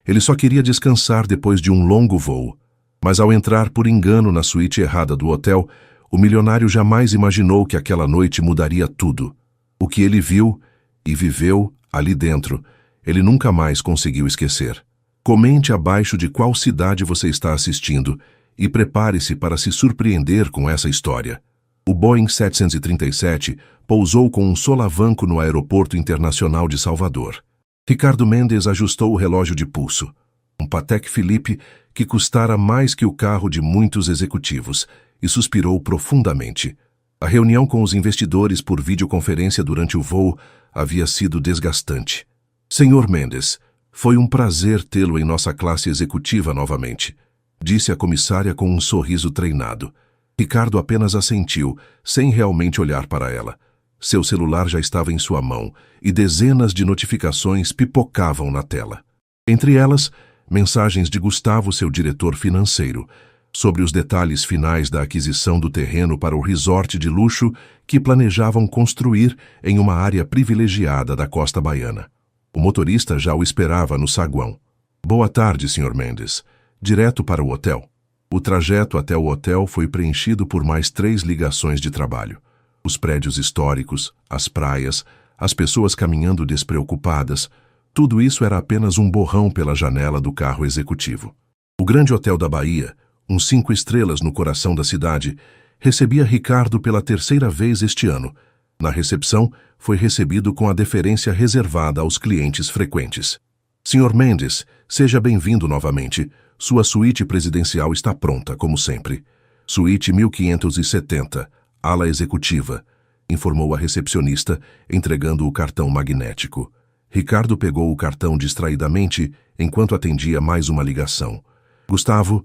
Ele só queria descansar depois de um longo voo. Mas ao entrar por engano na suíte errada do hotel, o milionário jamais imaginou que aquela noite mudaria tudo. O que ele viu e viveu ali dentro, ele nunca mais conseguiu esquecer. Comente abaixo de qual cidade você está assistindo e prepare-se para se surpreender com essa história. O Boeing 737 pousou com um solavanco no Aeroporto Internacional de Salvador. Ricardo Mendes ajustou o relógio de pulso. Um Patek Philippe que custara mais que o carro de muitos executivos, e suspirou profundamente. A reunião com os investidores por videoconferência durante o voo havia sido desgastante. Senhor Mendes, foi um prazer tê-lo em nossa classe executiva novamente, disse a comissária com um sorriso treinado. Ricardo apenas assentiu, sem realmente olhar para ela. Seu celular já estava em sua mão e dezenas de notificações pipocavam na tela. Entre elas, mensagens de Gustavo, seu diretor financeiro, sobre os detalhes finais da aquisição do terreno para o resort de luxo que planejavam construir em uma área privilegiada da costa baiana. O motorista já o esperava no saguão. Boa tarde, Sr. Mendes. Direto para o hotel. O trajeto até o hotel foi preenchido por mais 3 ligações de trabalho. Os prédios históricos, as praias, as pessoas caminhando despreocupadas, tudo isso era apenas um borrão pela janela do carro executivo. O grande hotel da Bahia, uns 5 estrelas no coração da cidade, recebia Ricardo pela 3ª vez este ano. Na recepção, foi recebido com a deferência reservada aos clientes frequentes. Sr. Mendes, seja bem-vindo novamente. Sua suíte presidencial está pronta, como sempre. Suíte 1570, ala executiva, informou a recepcionista, entregando o cartão magnético. Ricardo pegou o cartão distraidamente enquanto atendia mais uma ligação. Gustavo,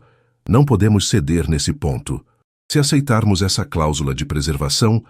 não podemos ceder nesse ponto. Se aceitarmos essa cláusula de preservação,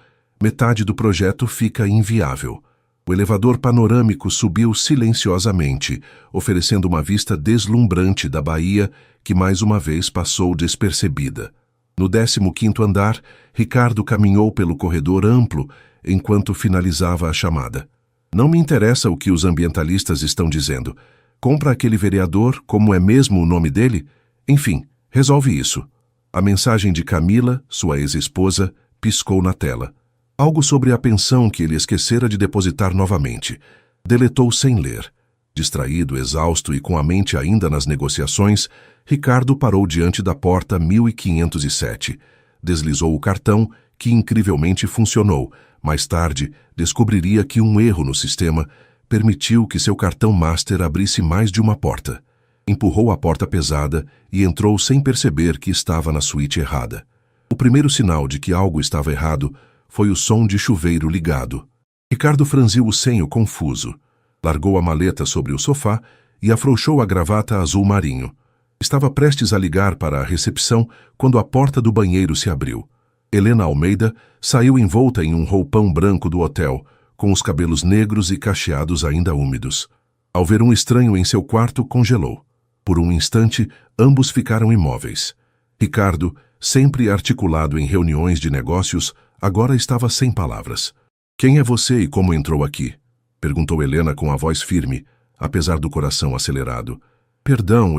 metade do projeto fica inviável. O elevador panorâmico subiu silenciosamente, oferecendo uma vista deslumbrante da Bahia que mais uma vez passou despercebida. No 15º andar, Ricardo caminhou pelo corredor amplo enquanto finalizava a chamada. Não me interessa o que os ambientalistas estão dizendo. Compra aquele vereador, como é mesmo o nome dele? Enfim, resolve isso. A mensagem de Camila, sua ex-esposa, piscou na tela. Algo sobre a pensão que ele esquecera de depositar novamente. Deletou sem ler. Distraído, exausto e com a mente ainda nas negociações, Ricardo parou diante da porta 1507. Deslizou o cartão, que incrivelmente funcionou. Mais tarde, descobriria que um erro no sistema permitiu que seu cartão Master abrisse mais de uma porta. Empurrou a porta pesada e entrou sem perceber que estava na suíte errada. O primeiro sinal de que algo estava errado foi o som de chuveiro ligado. Ricardo franziu o senho confuso. Largou a maleta sobre o sofá e afrouxou a gravata azul marinho. Estava prestes a ligar para a recepção quando a porta do banheiro se abriu. Helena Almeida saiu envolta em um roupão branco do hotel, com os cabelos negros e cacheados ainda úmidos. Ao ver um estranho em seu quarto, congelou. Por um instante, ambos ficaram imóveis. Ricardo, sempre articulado em reuniões de negócios, agora estava sem palavras. Quem é você e como entrou aqui? Perguntou Helena com a voz firme, apesar do coração acelerado. Perdão,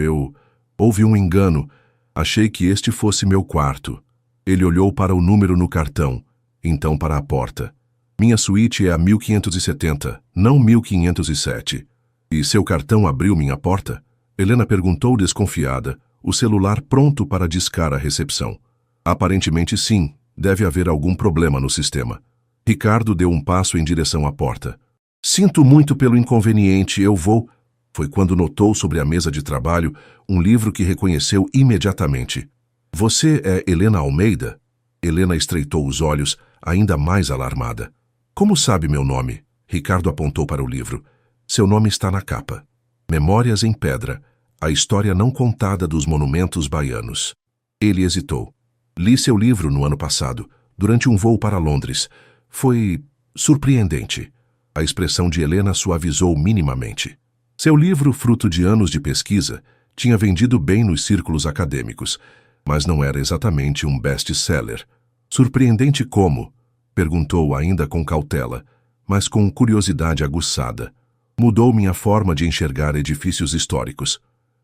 houve um engano. Achei que este fosse meu quarto. Ele olhou para o número no cartão, então para a porta. Minha suíte é a 1570, não 1507. E seu cartão abriu minha porta? Helena perguntou desconfiada, o celular pronto para discar a recepção. Aparentemente sim, deve haver algum problema no sistema. Ricardo deu um passo em direção à porta. Sinto muito pelo inconveniente, eu vou... Foi quando notou sobre a mesa de trabalho um livro que reconheceu imediatamente. Você é Helena Almeida? Helena estreitou os olhos, ainda mais alarmada. Como sabe meu nome? Ricardo apontou para o livro. Seu nome está na capa. Memórias em Pedra, a história não contada dos monumentos baianos. Ele hesitou. Li seu livro no ano passado, durante um voo para Londres. Foi surpreendente. A expressão de Helena suavizou minimamente. Seu livro, fruto de anos de pesquisa, tinha vendido bem nos círculos acadêmicos, mas não era exatamente um best-seller. Surpreendente como? Perguntou ainda com cautela, mas com curiosidade aguçada. Mudou minha forma de enxergar edifícios históricos.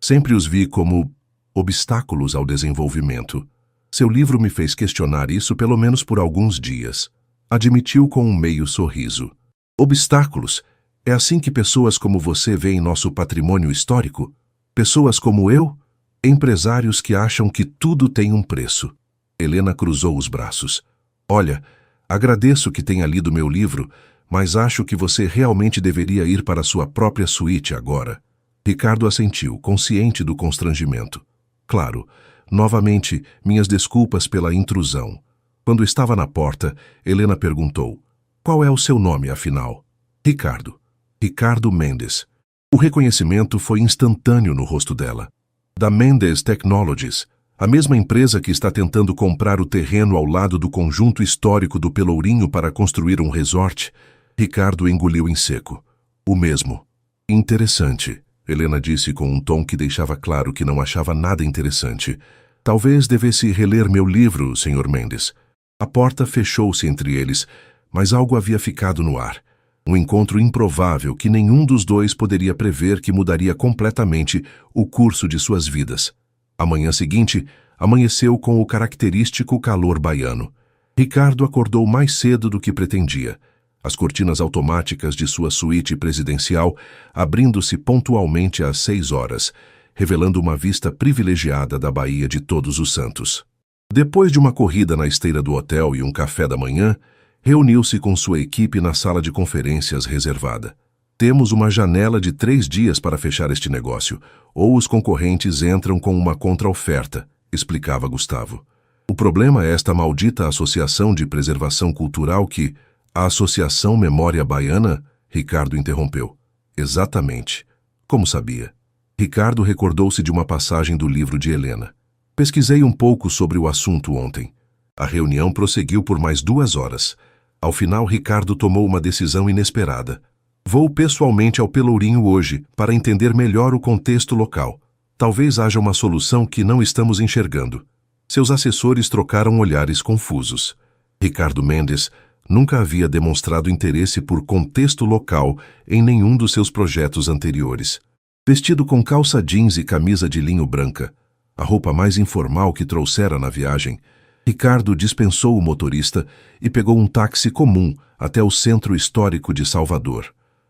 Sempre os vi como obstáculos ao desenvolvimento. Seu livro me fez questionar isso pelo menos por alguns dias. Admitiu com um meio sorriso. Obstáculos? É assim que pessoas como você veem nosso patrimônio histórico? Pessoas como eu? Empresários que acham que tudo tem um preço. Helena cruzou os braços. Olha, agradeço que tenha lido meu livro, mas acho que você realmente deveria ir para sua própria suíte agora. Ricardo assentiu, consciente do constrangimento. Claro, novamente, minhas desculpas pela intrusão. Quando estava na porta, Helena perguntou: qual é o seu nome, afinal? Ricardo. Ricardo Mendes. O reconhecimento foi instantâneo no rosto dela. Da Mendes Technologies, a mesma empresa que está tentando comprar o terreno ao lado do conjunto histórico do Pelourinho para construir um resort. Ricardo engoliu em seco. O mesmo. Interessante, Helena disse com um tom que deixava claro que não achava nada interessante. Talvez devesse reler meu livro, Sr. Mendes. A porta fechou-se entre eles, mas algo havia ficado no ar. Um encontro improvável que nenhum dos dois poderia prever que mudaria completamente o curso de suas vidas. A manhã seguinte, amanheceu com o característico calor baiano. Ricardo acordou mais cedo do que pretendia. As cortinas automáticas de sua suíte presidencial abrindo-se pontualmente às 6 horas, revelando uma vista privilegiada da Baía de Todos os Santos. Depois de uma corrida na esteira do hotel e um café da manhã, reuniu-se com sua equipe na sala de conferências reservada. Temos uma janela de 3 dias para fechar este negócio, ou os concorrentes entram com uma contraoferta, explicava Gustavo. O problema é esta maldita Associação de Preservação Cultural que... A Associação Memória Baiana? Ricardo interrompeu. Exatamente. Como sabia? Ricardo recordou-se de uma passagem do livro de Helena. Pesquisei um pouco sobre o assunto ontem. A reunião prosseguiu por mais 2 horas. Ao final, Ricardo tomou uma decisão inesperada. Vou pessoalmente ao Pelourinho hoje para entender melhor o contexto local. Talvez haja uma solução que não estamos enxergando. Seus assessores trocaram olhares confusos. Ricardo Mendes nunca havia demonstrado interesse por contexto local em nenhum dos seus projetos anteriores. Vestido com calça jeans e camisa de linho branca, a roupa mais informal que trouxera na viagem, Ricardo dispensou o motorista e pegou um táxi comum até o centro histórico de Salvador.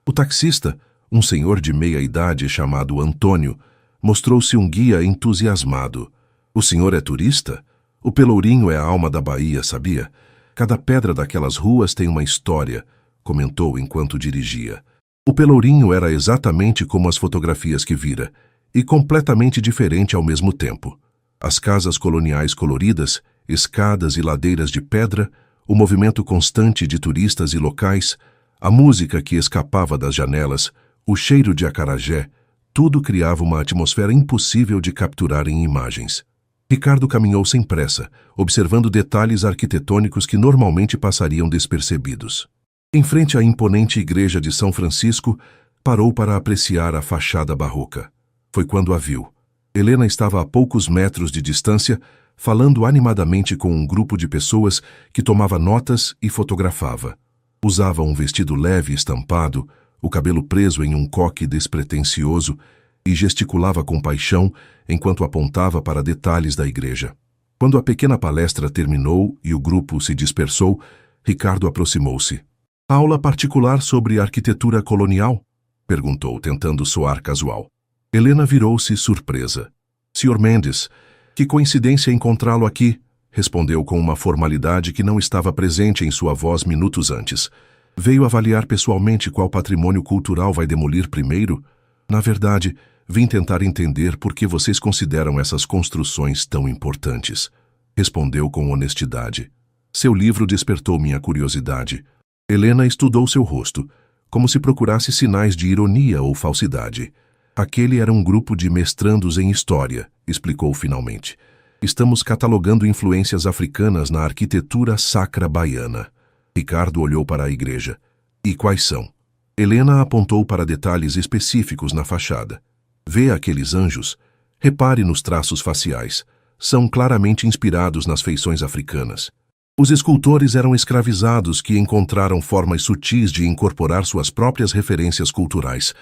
O taxista, um senhor de meia idade chamado Antônio, mostrou-se um guia entusiasmado. O senhor é turista? O Pelourinho é a alma da Bahia, sabia? Cada pedra daquelas ruas tem uma história, comentou enquanto dirigia. O Pelourinho era exatamente como as fotografias que vira, e completamente diferente ao mesmo tempo. As casas coloniais coloridas, escadas e ladeiras de pedra, o movimento constante de turistas e locais, a música que escapava das janelas, o cheiro de acarajé, tudo criava uma atmosfera impossível de capturar em imagens. Ricardo caminhou sem pressa, observando detalhes arquitetônicos que normalmente passariam despercebidos. Em frente à imponente igreja de São Francisco, parou para apreciar a fachada barroca. Foi quando a viu. Helena estava a poucos metros de distância, falando animadamente com um grupo de pessoas que tomava notas e fotografava. Usava um vestido leve e estampado, o cabelo preso em um coque despretensioso, e gesticulava com paixão enquanto apontava para detalhes da igreja. Quando a pequena palestra terminou e o grupo se dispersou, Ricardo aproximou-se. Aula particular sobre arquitetura colonial? Perguntou, tentando soar casual. Helena virou-se surpresa. Sr. Mendes, que coincidência encontrá-lo aqui, respondeu com uma formalidade que não estava presente em sua voz minutos antes. Veio avaliar pessoalmente qual patrimônio cultural vai demolir primeiro? Na verdade, vim tentar entender por que vocês consideram essas construções tão importantes. Respondeu com honestidade. Seu livro despertou minha curiosidade. Helena estudou seu rosto, como se procurasse sinais de ironia ou falsidade. Aquele era um grupo de mestrandos em história, explicou finalmente. Estamos catalogando influências africanas na arquitetura sacra baiana. Ricardo olhou para a igreja. E quais são? Helena apontou para detalhes específicos na fachada. Vê aqueles anjos? Repare nos traços faciais. São claramente inspirados nas feições africanas. Os escultores eram escravizados que encontraram formas sutis de incorporar suas próprias referências culturais.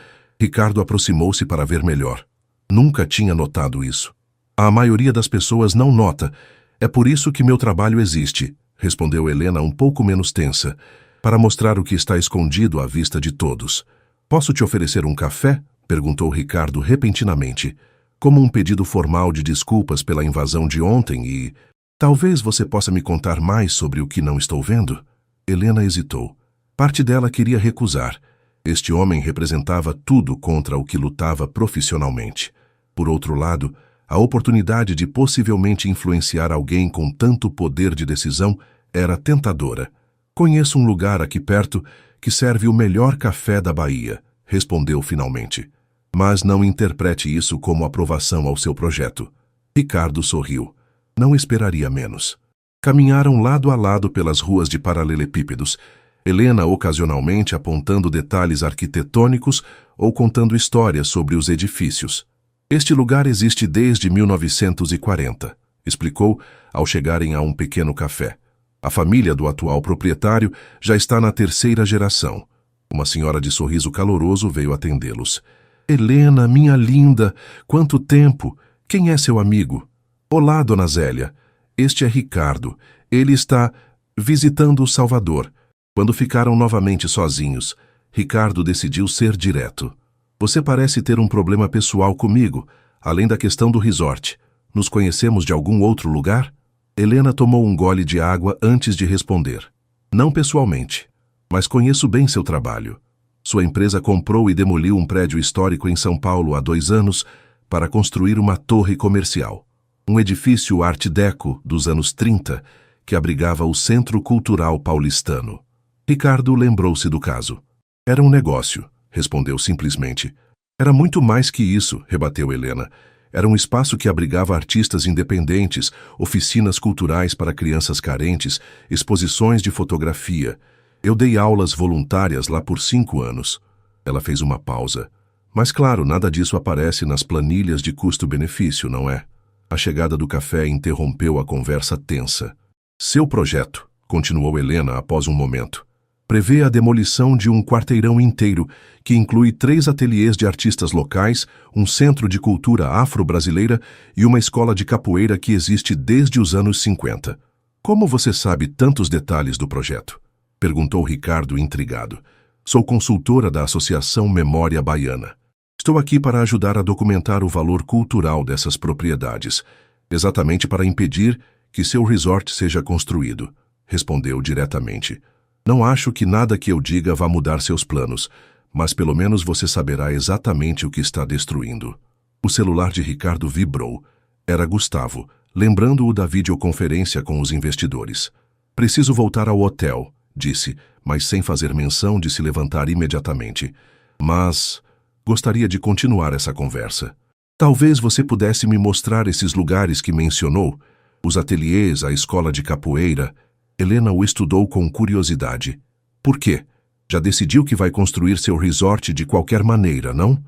Ricardo aproximou-se para ver melhor. Nunca tinha notado isso. A maioria das pessoas não nota. É por isso que meu trabalho existe, respondeu Helena um pouco menos tensa, para mostrar o que está escondido à vista de todos. Posso te oferecer um café? Perguntou Ricardo repentinamente, como um pedido formal de desculpas pela invasão de ontem e... Talvez você possa me contar mais sobre o que não estou vendo? Helena hesitou. Parte dela queria recusar. Este homem representava tudo contra o que lutava profissionalmente. Por outro lado, a oportunidade de possivelmente influenciar alguém com tanto poder de decisão era tentadora. Conheço um lugar aqui perto que serve o melhor café da Bahia, respondeu finalmente. Mas não interprete isso como aprovação ao seu projeto. Ricardo sorriu. Não esperaria menos. Caminharam lado a lado pelas ruas de paralelepípedos, Helena ocasionalmente apontando detalhes arquitetônicos ou contando histórias sobre os edifícios. Este lugar existe desde 1940, explicou ao chegarem a um pequeno café. A família do atual proprietário já está na terceira geração. Uma senhora de sorriso caloroso veio atendê-los. Helena, minha linda, quanto tempo! Quem é seu amigo? Olá, dona Zélia. Este é Ricardo. Ele está visitando o Salvador. Quando ficaram novamente sozinhos, Ricardo decidiu ser direto. Você parece ter um problema pessoal comigo, além da questão do resort. Nos conhecemos de algum outro lugar? Helena tomou um gole de água antes de responder. Não pessoalmente, mas conheço bem seu trabalho. Sua empresa comprou e demoliu um prédio histórico em São Paulo há 2 anos para construir uma torre comercial. Um edifício Art Deco dos anos 30 que abrigava o Centro Cultural Paulistano. Ricardo lembrou-se do caso. Era um negócio, respondeu simplesmente. Era muito mais que isso, rebateu Helena. Era um espaço que abrigava artistas independentes, oficinas culturais para crianças carentes, exposições de fotografia. Eu dei aulas voluntárias lá por 5 anos. Ela fez uma pausa. Mas claro, nada disso aparece nas planilhas de custo-benefício, não é? A chegada do café interrompeu a conversa tensa. Seu projeto, continuou Helena após um momento, prevê a demolição de um quarteirão inteiro, que inclui 3 ateliês de artistas locais, um centro de cultura afro-brasileira e uma escola de capoeira que existe desde os anos 50. Como você sabe tantos detalhes do projeto? Perguntou Ricardo intrigado. Sou consultora da Associação Memória Baiana. Estou aqui para ajudar a documentar o valor cultural dessas propriedades, exatamente para impedir que seu resort seja construído, respondeu diretamente. Não acho que nada que eu diga vá mudar seus planos, mas pelo menos você saberá exatamente o que está destruindo. O celular de Ricardo vibrou. Era Gustavo, lembrando-o da videoconferência com os investidores. Preciso voltar ao hotel, disse, mas sem fazer menção de se levantar imediatamente. Mas... gostaria de continuar essa conversa. Talvez você pudesse me mostrar esses lugares que mencionou, os ateliês, a escola de capoeira. Helena o estudou com curiosidade. Por quê? Já decidiu que vai construir seu resort de qualquer maneira, não?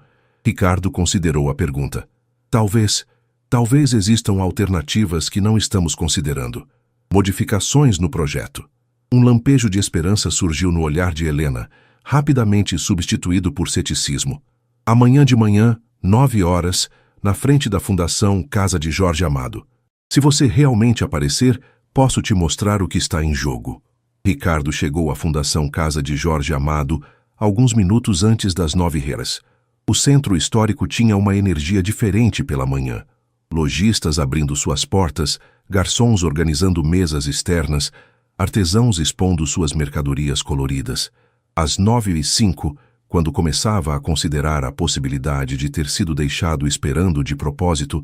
Ricardo considerou a pergunta. Talvez existam alternativas que não estamos considerando. Modificações no projeto. Um lampejo de esperança surgiu no olhar de Helena, rapidamente substituído por ceticismo. Amanhã de manhã, 9 horas, na frente da Fundação Casa de Jorge Amado. Se você realmente aparecer, posso te mostrar o que está em jogo. Ricardo chegou à Fundação Casa de Jorge Amado alguns minutos antes das 9h. O centro histórico tinha uma energia diferente pela manhã. Lojistas abrindo suas portas, garçons organizando mesas externas, artesãos expondo suas mercadorias coloridas. Às 9h05, quando começava a considerar a possibilidade de ter sido deixado esperando de propósito,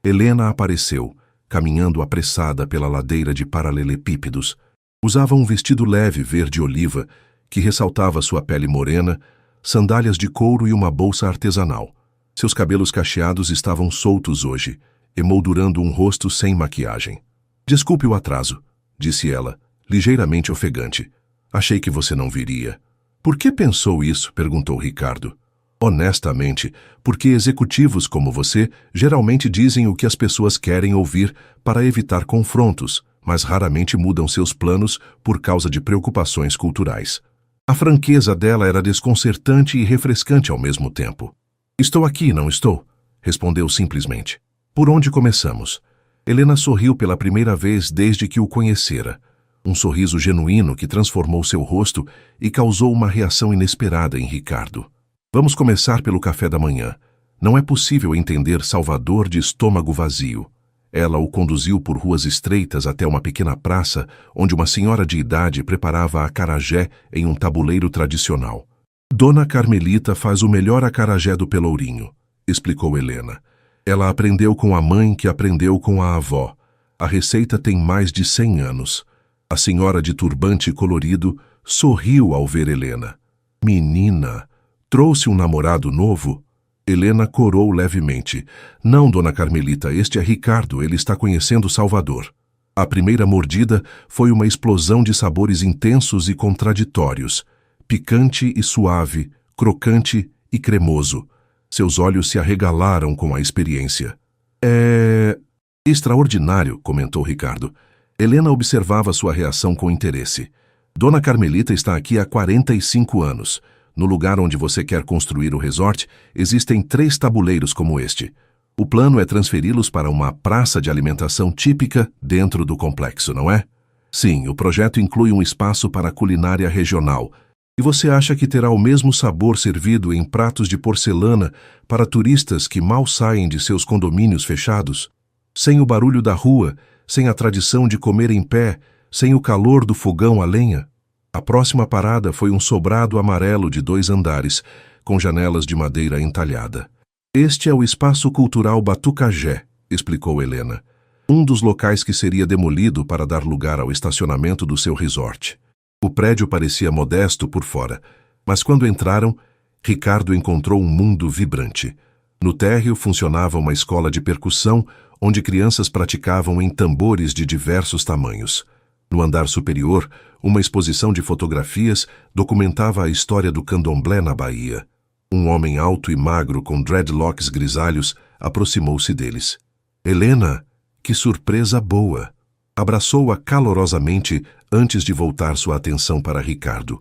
Helena apareceu, caminhando apressada pela ladeira de paralelepípedos. Usava um vestido leve verde-oliva, que ressaltava sua pele morena, sandálias de couro e uma bolsa artesanal. Seus cabelos cacheados estavam soltos hoje, emoldurando um rosto sem maquiagem. Desculpe o atraso, disse ela, ligeiramente ofegante. Achei que você não viria. Por que pensou isso? Perguntou Ricardo. Honestamente, porque executivos como você geralmente dizem o que as pessoas querem ouvir para evitar confrontos, mas raramente mudam seus planos por causa de preocupações culturais. A franqueza dela era desconcertante e refrescante ao mesmo tempo. Estou aqui, não estou? respondeu simplesmente. Por onde começamos? Helena sorriu pela primeira vez desde que o conhecera. Um sorriso genuíno que transformou seu rosto e causou uma reação inesperada em Ricardo. Vamos começar pelo café da manhã. Não é possível entender Salvador de estômago vazio. Ela o conduziu por ruas estreitas até uma pequena praça, onde uma senhora de idade preparava acarajé em um tabuleiro tradicional. Dona Carmelita faz o melhor acarajé do Pelourinho, explicou Helena. Ela aprendeu com a mãe que aprendeu com a avó. A receita tem mais de 100 anos. A senhora de turbante colorido sorriu ao ver Helena. Menina, trouxe um namorado novo? Helena corou levemente. Não, Dona Carmelita, este é Ricardo, ele está conhecendo Salvador. A primeira mordida foi uma explosão de sabores intensos e contraditórios. Picante e suave, crocante e cremoso. Seus olhos se arregalaram com a experiência. É extraordinário, comentou Ricardo. Helena observava sua reação com interesse. Dona Carmelita está aqui há 45 anos. No lugar onde você quer construir o resort, existem 3 tabuleiros como este. O plano é transferi-los para uma praça de alimentação típica dentro do complexo, não é? Sim, o projeto inclui um espaço para a culinária regional. E você acha que terá o mesmo sabor servido em pratos de porcelana para turistas que mal saem de seus condomínios fechados? Sem o barulho da rua, sem a tradição de comer em pé, sem o calor do fogão a lenha? A próxima parada foi um sobrado amarelo de 2 andares, com janelas de madeira entalhada. Este é o Espaço Cultural Batucagé, explicou Helena. Um dos locais que seria demolido para dar lugar ao estacionamento do seu resort. O prédio parecia modesto por fora, mas quando entraram, Ricardo encontrou um mundo vibrante. No térreo funcionava uma escola de percussão, onde crianças praticavam em tambores de diversos tamanhos. No andar superior, uma exposição de fotografias documentava a história do candomblé na Bahia. Um homem alto e magro com dreadlocks grisalhos aproximou-se deles. Helena, que surpresa boa! Abraçou-a calorosamente antes de voltar sua atenção para Ricardo.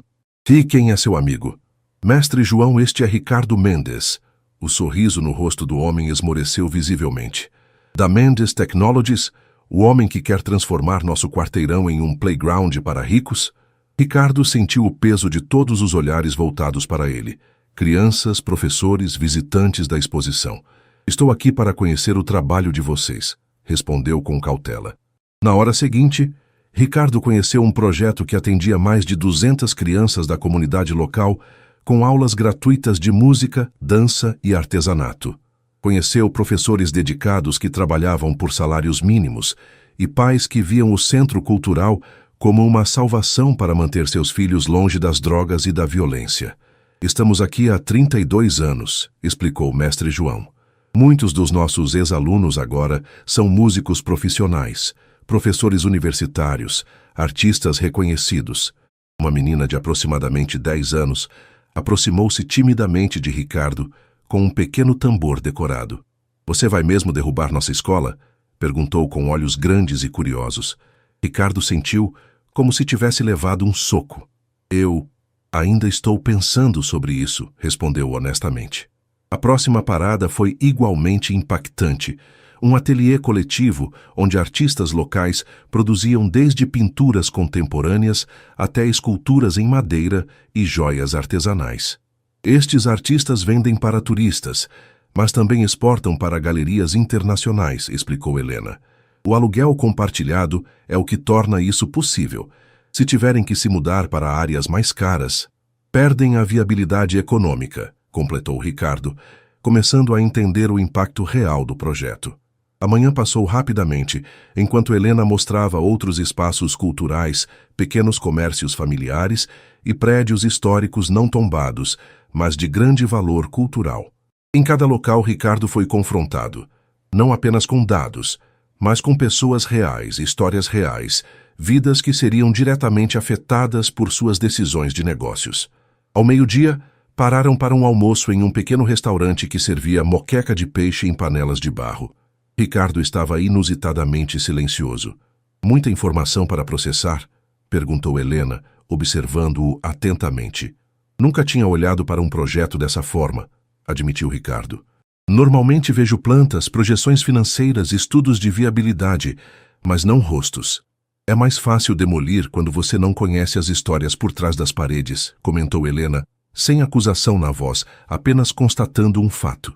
E quem é seu amigo? Mestre João, este é Ricardo Mendes. O sorriso no rosto do homem esmoreceu visivelmente. Da Mendes Technologies, o homem que quer transformar nosso quarteirão em um playground para ricos? Ricardo sentiu o peso de todos os olhares voltados para ele. Crianças, professores, visitantes da exposição. Estou aqui para conhecer o trabalho de vocês, respondeu com cautela. Na hora seguinte, Ricardo conheceu um projeto que atendia mais de 200 crianças da comunidade local com aulas gratuitas de música, dança e artesanato. Conheceu professores dedicados que trabalhavam por salários mínimos e pais que viam o centro cultural como uma salvação para manter seus filhos longe das drogas e da violência. Estamos aqui há 32 anos, explicou o mestre João. Muitos dos nossos ex-alunos agora são músicos profissionais, professores universitários, artistas reconhecidos. Uma menina de aproximadamente 10 anos aproximou-se timidamente de Ricardo com um pequeno tambor decorado. Você vai mesmo derrubar nossa escola? Perguntou com olhos grandes e curiosos. Ricardo sentiu como se tivesse levado um soco. Eu ainda estou pensando sobre isso, respondeu honestamente. A próxima parada foi igualmente impactante. Um ateliê coletivo onde artistas locais produziam desde pinturas contemporâneas até esculturas em madeira e joias artesanais. Estes artistas vendem para turistas, mas também exportam para galerias internacionais, explicou Helena. O aluguel compartilhado é o que torna isso possível. Se tiverem que se mudar para áreas mais caras, perdem a viabilidade econômica, completou Ricardo, começando a entender o impacto real do projeto. A manhã passou rapidamente, enquanto Helena mostrava outros espaços culturais, pequenos comércios familiares e prédios históricos não tombados, mas de grande valor cultural. Em cada local, Ricardo foi confrontado, não apenas com dados, mas com pessoas reais, histórias reais, vidas que seriam diretamente afetadas por suas decisões de negócios. Ao meio-dia, pararam para um almoço em um pequeno restaurante que servia moqueca de peixe em panelas de barro. Ricardo estava inusitadamente silencioso. Muita informação para processar? Perguntou Helena, observando-o atentamente. Nunca tinha olhado para um projeto dessa forma, admitiu Ricardo. Normalmente vejo plantas, projeções financeiras, estudos de viabilidade, mas não rostos. É mais fácil demolir quando você não conhece as histórias por trás das paredes, comentou Helena, sem acusação na voz, apenas constatando um fato.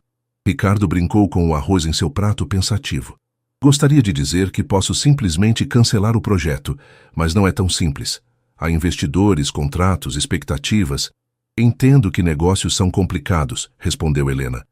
Ricardo brincou com o arroz em seu prato pensativo. Gostaria de dizer que posso simplesmente cancelar o projeto, mas não é tão simples. Há investidores, contratos, expectativas. Entendo que negócios são complicados, respondeu Helena.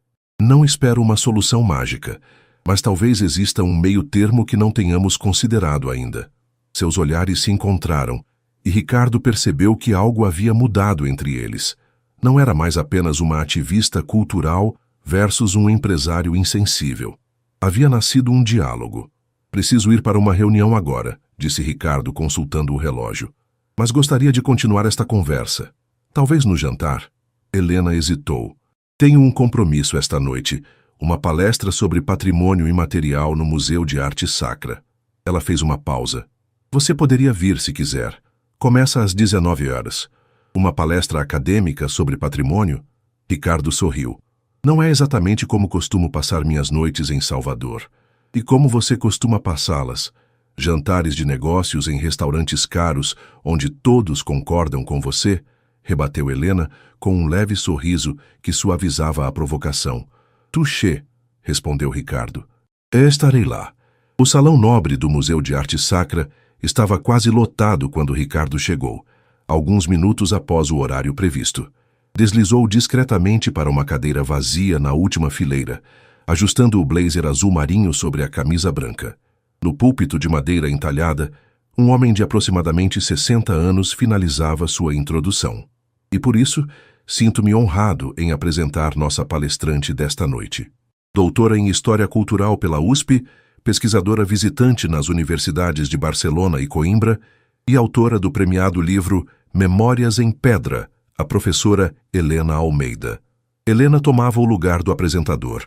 Não espero uma solução mágica, mas talvez exista um meio-termo que não tenhamos considerado ainda. Seus olhares se encontraram, e Ricardo percebeu que algo havia mudado entre eles. Não era mais apenas uma ativista cultural versus um empresário insensível. Havia nascido um diálogo. Preciso ir para uma reunião agora, disse Ricardo consultando o relógio. Mas gostaria de continuar esta conversa. Talvez no jantar. Helena hesitou. Tenho um compromisso esta noite, uma palestra sobre patrimônio imaterial no Museu de Arte Sacra. Ela fez uma pausa. Você poderia vir se quiser. Começa às 19 horas. Uma palestra acadêmica sobre patrimônio? Ricardo sorriu. Não é exatamente como costumo passar minhas noites em Salvador. E como você costuma passá-las? Jantares de negócios em restaurantes caros, onde todos concordam com você? Rebateu Helena com um leve sorriso que suavizava a provocação. Touché, respondeu Ricardo. Estarei lá. O salão nobre do Museu de Arte Sacra estava quase lotado quando Ricardo chegou, alguns minutos após o horário previsto. Deslizou discretamente para uma cadeira vazia na última fileira, ajustando o blazer azul marinho sobre a camisa branca. No púlpito de madeira entalhada, um homem de aproximadamente 60 anos finalizava sua introdução. E por isso, sinto-me honrado em apresentar nossa palestrante desta noite. Doutora em História Cultural pela USP, pesquisadora visitante nas universidades de Barcelona e Coimbra e autora do premiado livro Memórias em Pedra, a professora Helena Almeida. Helena tomava o lugar do apresentador.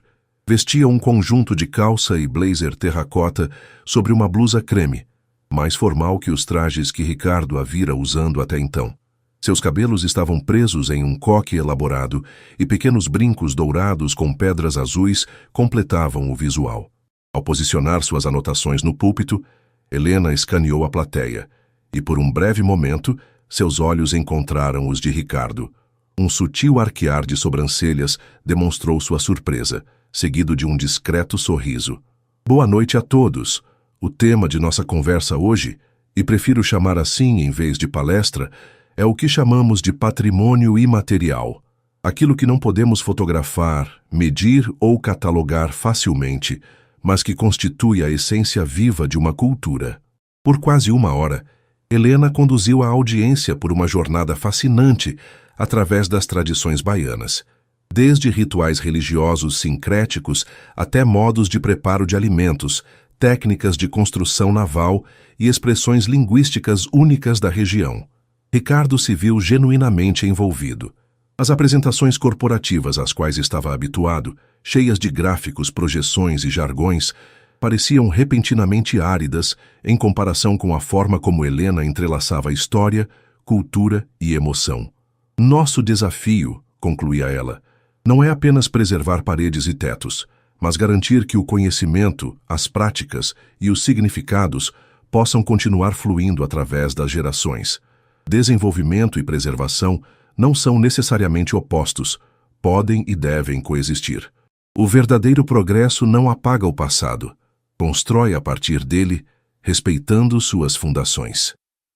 Vestia um conjunto de calça e blazer terracota sobre uma blusa creme, mais formal que os trajes que Ricardo a vira usando até então. Seus cabelos estavam presos em um coque elaborado e pequenos brincos dourados com pedras azuis completavam o visual. Ao posicionar suas anotações no púlpito, Helena escaneou a plateia e, por um breve momento, seus olhos encontraram os de Ricardo. Um sutil arquear de sobrancelhas demonstrou sua surpresa, seguido de um discreto sorriso. Boa noite a todos. O tema de nossa conversa hoje, e prefiro chamar assim em vez de palestra, é o que chamamos de patrimônio imaterial. Aquilo que não podemos fotografar, medir ou catalogar facilmente, mas que constitui a essência viva de uma cultura. Por quase uma hora, Helena conduziu a audiência por uma jornada fascinante através das tradições baianas, desde rituais religiosos sincréticos até modos de preparo de alimentos, técnicas de construção naval e expressões linguísticas únicas da região. Ricardo se viu genuinamente envolvido. As apresentações corporativas às quais estava habituado, cheias de gráficos, projeções e jargões, pareciam repentinamente áridas em comparação com a forma como Helena entrelaçava história, cultura e emoção. Nosso desafio, concluía ela, não é apenas preservar paredes e tetos, mas garantir que o conhecimento, as práticas e os significados possam continuar fluindo através das gerações. Desenvolvimento e preservação não são necessariamente opostos, podem e devem coexistir. O verdadeiro progresso não apaga o passado, constrói a partir dele, respeitando suas fundações.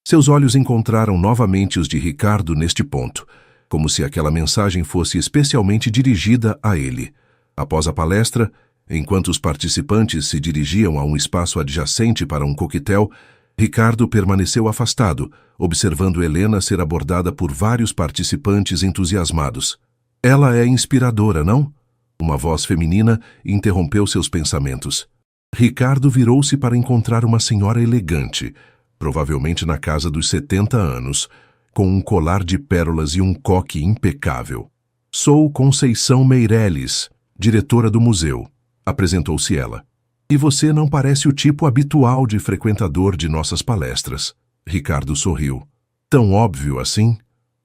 Seus olhos encontraram novamente os de Ricardo neste ponto, como se aquela mensagem fosse especialmente dirigida a ele. Após a palestra, enquanto os participantes se dirigiam a um espaço adjacente para um coquetel, Ricardo permaneceu afastado, observando Helena ser abordada por vários participantes entusiasmados. Ela é inspiradora, não? Uma voz feminina interrompeu seus pensamentos. Ricardo virou-se para encontrar uma senhora elegante, provavelmente na casa dos 70 anos, com um colar de pérolas e um coque impecável. Sou Conceição Meireles, diretora do museu, apresentou-se ela. E você não parece o tipo habitual de frequentador de nossas palestras. Ricardo sorriu. Tão óbvio assim?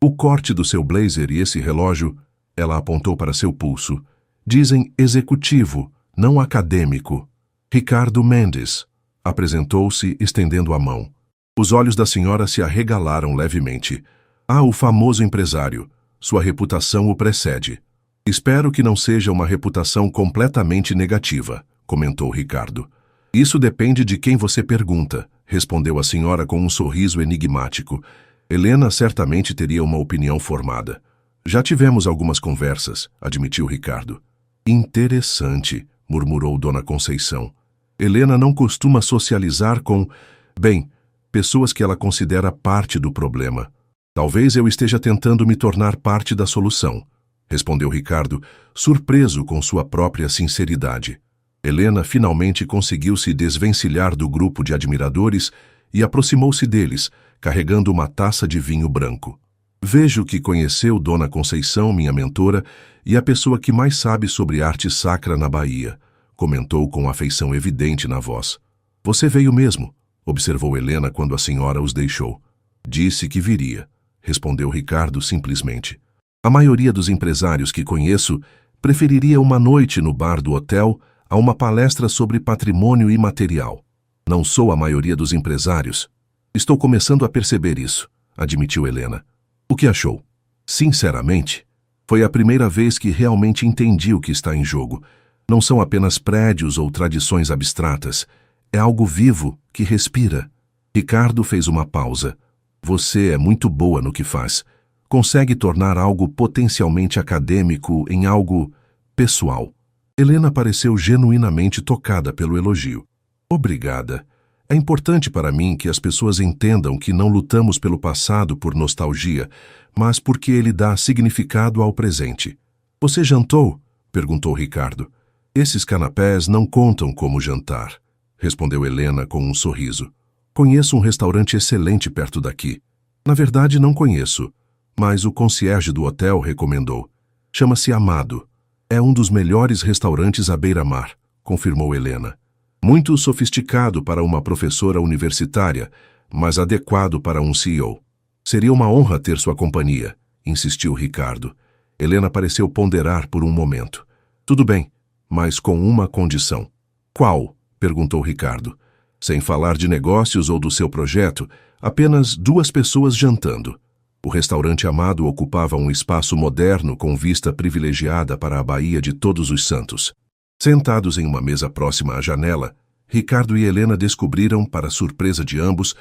O corte do seu blazer e esse relógio, ela apontou para seu pulso, Dizem executivo, não acadêmico. Ricardo Mendes. Apresentou-se, estendendo a mão. Os olhos da senhora se arregalaram levemente. Ah, o famoso empresário. Sua reputação o precede. Espero que não seja uma reputação completamente negativa, comentou Ricardo. Isso depende de quem você pergunta, respondeu a senhora com um sorriso enigmático. Helena certamente teria uma opinião formada. Já tivemos algumas conversas, admitiu Ricardo. Interessante, murmurou Dona Conceição. Helena não costuma socializar com, pessoas que ela considera parte do problema. Talvez eu esteja tentando me tornar parte da solução, respondeu Ricardo, surpreso com sua própria sinceridade. Helena finalmente conseguiu se desvencilhar do grupo de admiradores e aproximou-se deles, carregando uma taça de vinho branco. Vejo que conheceu Dona Conceição, minha mentora, e a pessoa que mais sabe sobre arte sacra na Bahia, comentou com afeição evidente na voz. Você veio mesmo, observou Helena quando a senhora os deixou. Disse que viria, respondeu Ricardo simplesmente. A maioria dos empresários que conheço preferiria uma noite no bar do hotel a uma palestra sobre patrimônio imaterial. Não sou a maioria dos empresários. Estou começando a perceber isso, admitiu Helena. O que achou? Sinceramente, foi a primeira vez que realmente entendi o que está em jogo. Não são apenas prédios ou tradições abstratas. É algo vivo, que respira. Ricardo fez uma pausa. Você é muito boa no que faz. Consegue tornar algo potencialmente acadêmico em algo pessoal. Helena pareceu genuinamente tocada pelo elogio. Obrigada. É importante para mim que as pessoas entendam que não lutamos pelo passado por nostalgia, mas porque ele dá significado ao presente. Você jantou? Perguntou Ricardo. Esses canapés não contam como jantar, respondeu Helena com um sorriso. Conheço um restaurante excelente perto daqui. Na verdade, não conheço, mas o concierge do hotel recomendou. Chama-se Amado. É um dos melhores restaurantes à beira-mar, confirmou Helena. Muito sofisticado para uma professora universitária, mas adequado para um CEO. Seria uma honra ter sua companhia, insistiu Ricardo. Helena pareceu ponderar por um momento. Tudo bem, mas com uma condição. Qual? Perguntou Ricardo. Sem falar de negócios ou do seu projeto, apenas 2 pessoas jantando. O restaurante Amado ocupava um espaço moderno com vista privilegiada para a Baía de Todos os Santos. Sentados em uma mesa próxima à janela, Ricardo e Helena descobriram, para surpresa de ambos,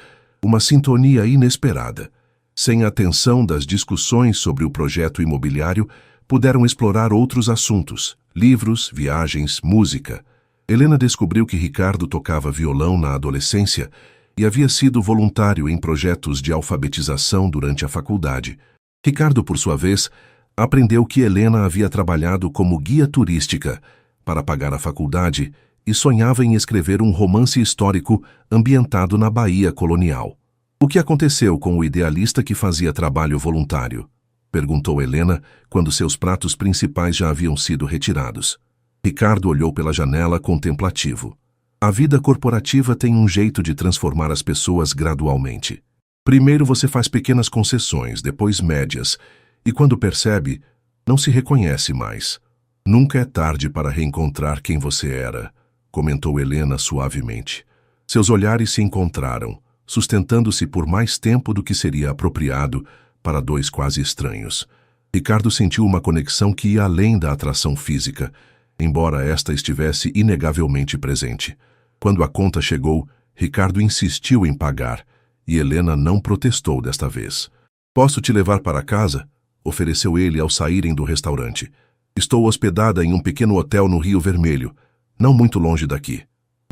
uma sintonia inesperada. Sem a tensão das discussões sobre o projeto imobiliário, puderam explorar outros assuntos, livros, viagens, música. Helena descobriu que Ricardo tocava violão na adolescência e havia sido voluntário em projetos de alfabetização durante a faculdade. Ricardo, por sua vez, aprendeu que Helena havia trabalhado como guia turística para pagar a faculdade e sonhava em escrever um romance histórico ambientado na Bahia colonial. O que aconteceu com o idealista que fazia trabalho voluntário? Perguntou Helena quando seus pratos principais já haviam sido retirados. Ricardo olhou pela janela contemplativo. A vida corporativa tem um jeito de transformar as pessoas gradualmente. Primeiro você faz pequenas concessões, depois médias, e quando percebe, não se reconhece mais. Nunca é tarde para reencontrar quem você era, comentou Helena suavemente. Seus olhares se encontraram, sustentando-se por mais tempo do que seria apropriado para 2 quase estranhos. Ricardo sentiu uma conexão que ia além da atração física, embora esta estivesse inegavelmente presente. Quando a conta chegou, Ricardo insistiu em pagar, e Helena não protestou desta vez. Posso te levar para casa? Ofereceu ele ao saírem do restaurante. Estou hospedada em um pequeno hotel no Rio Vermelho, não muito longe daqui.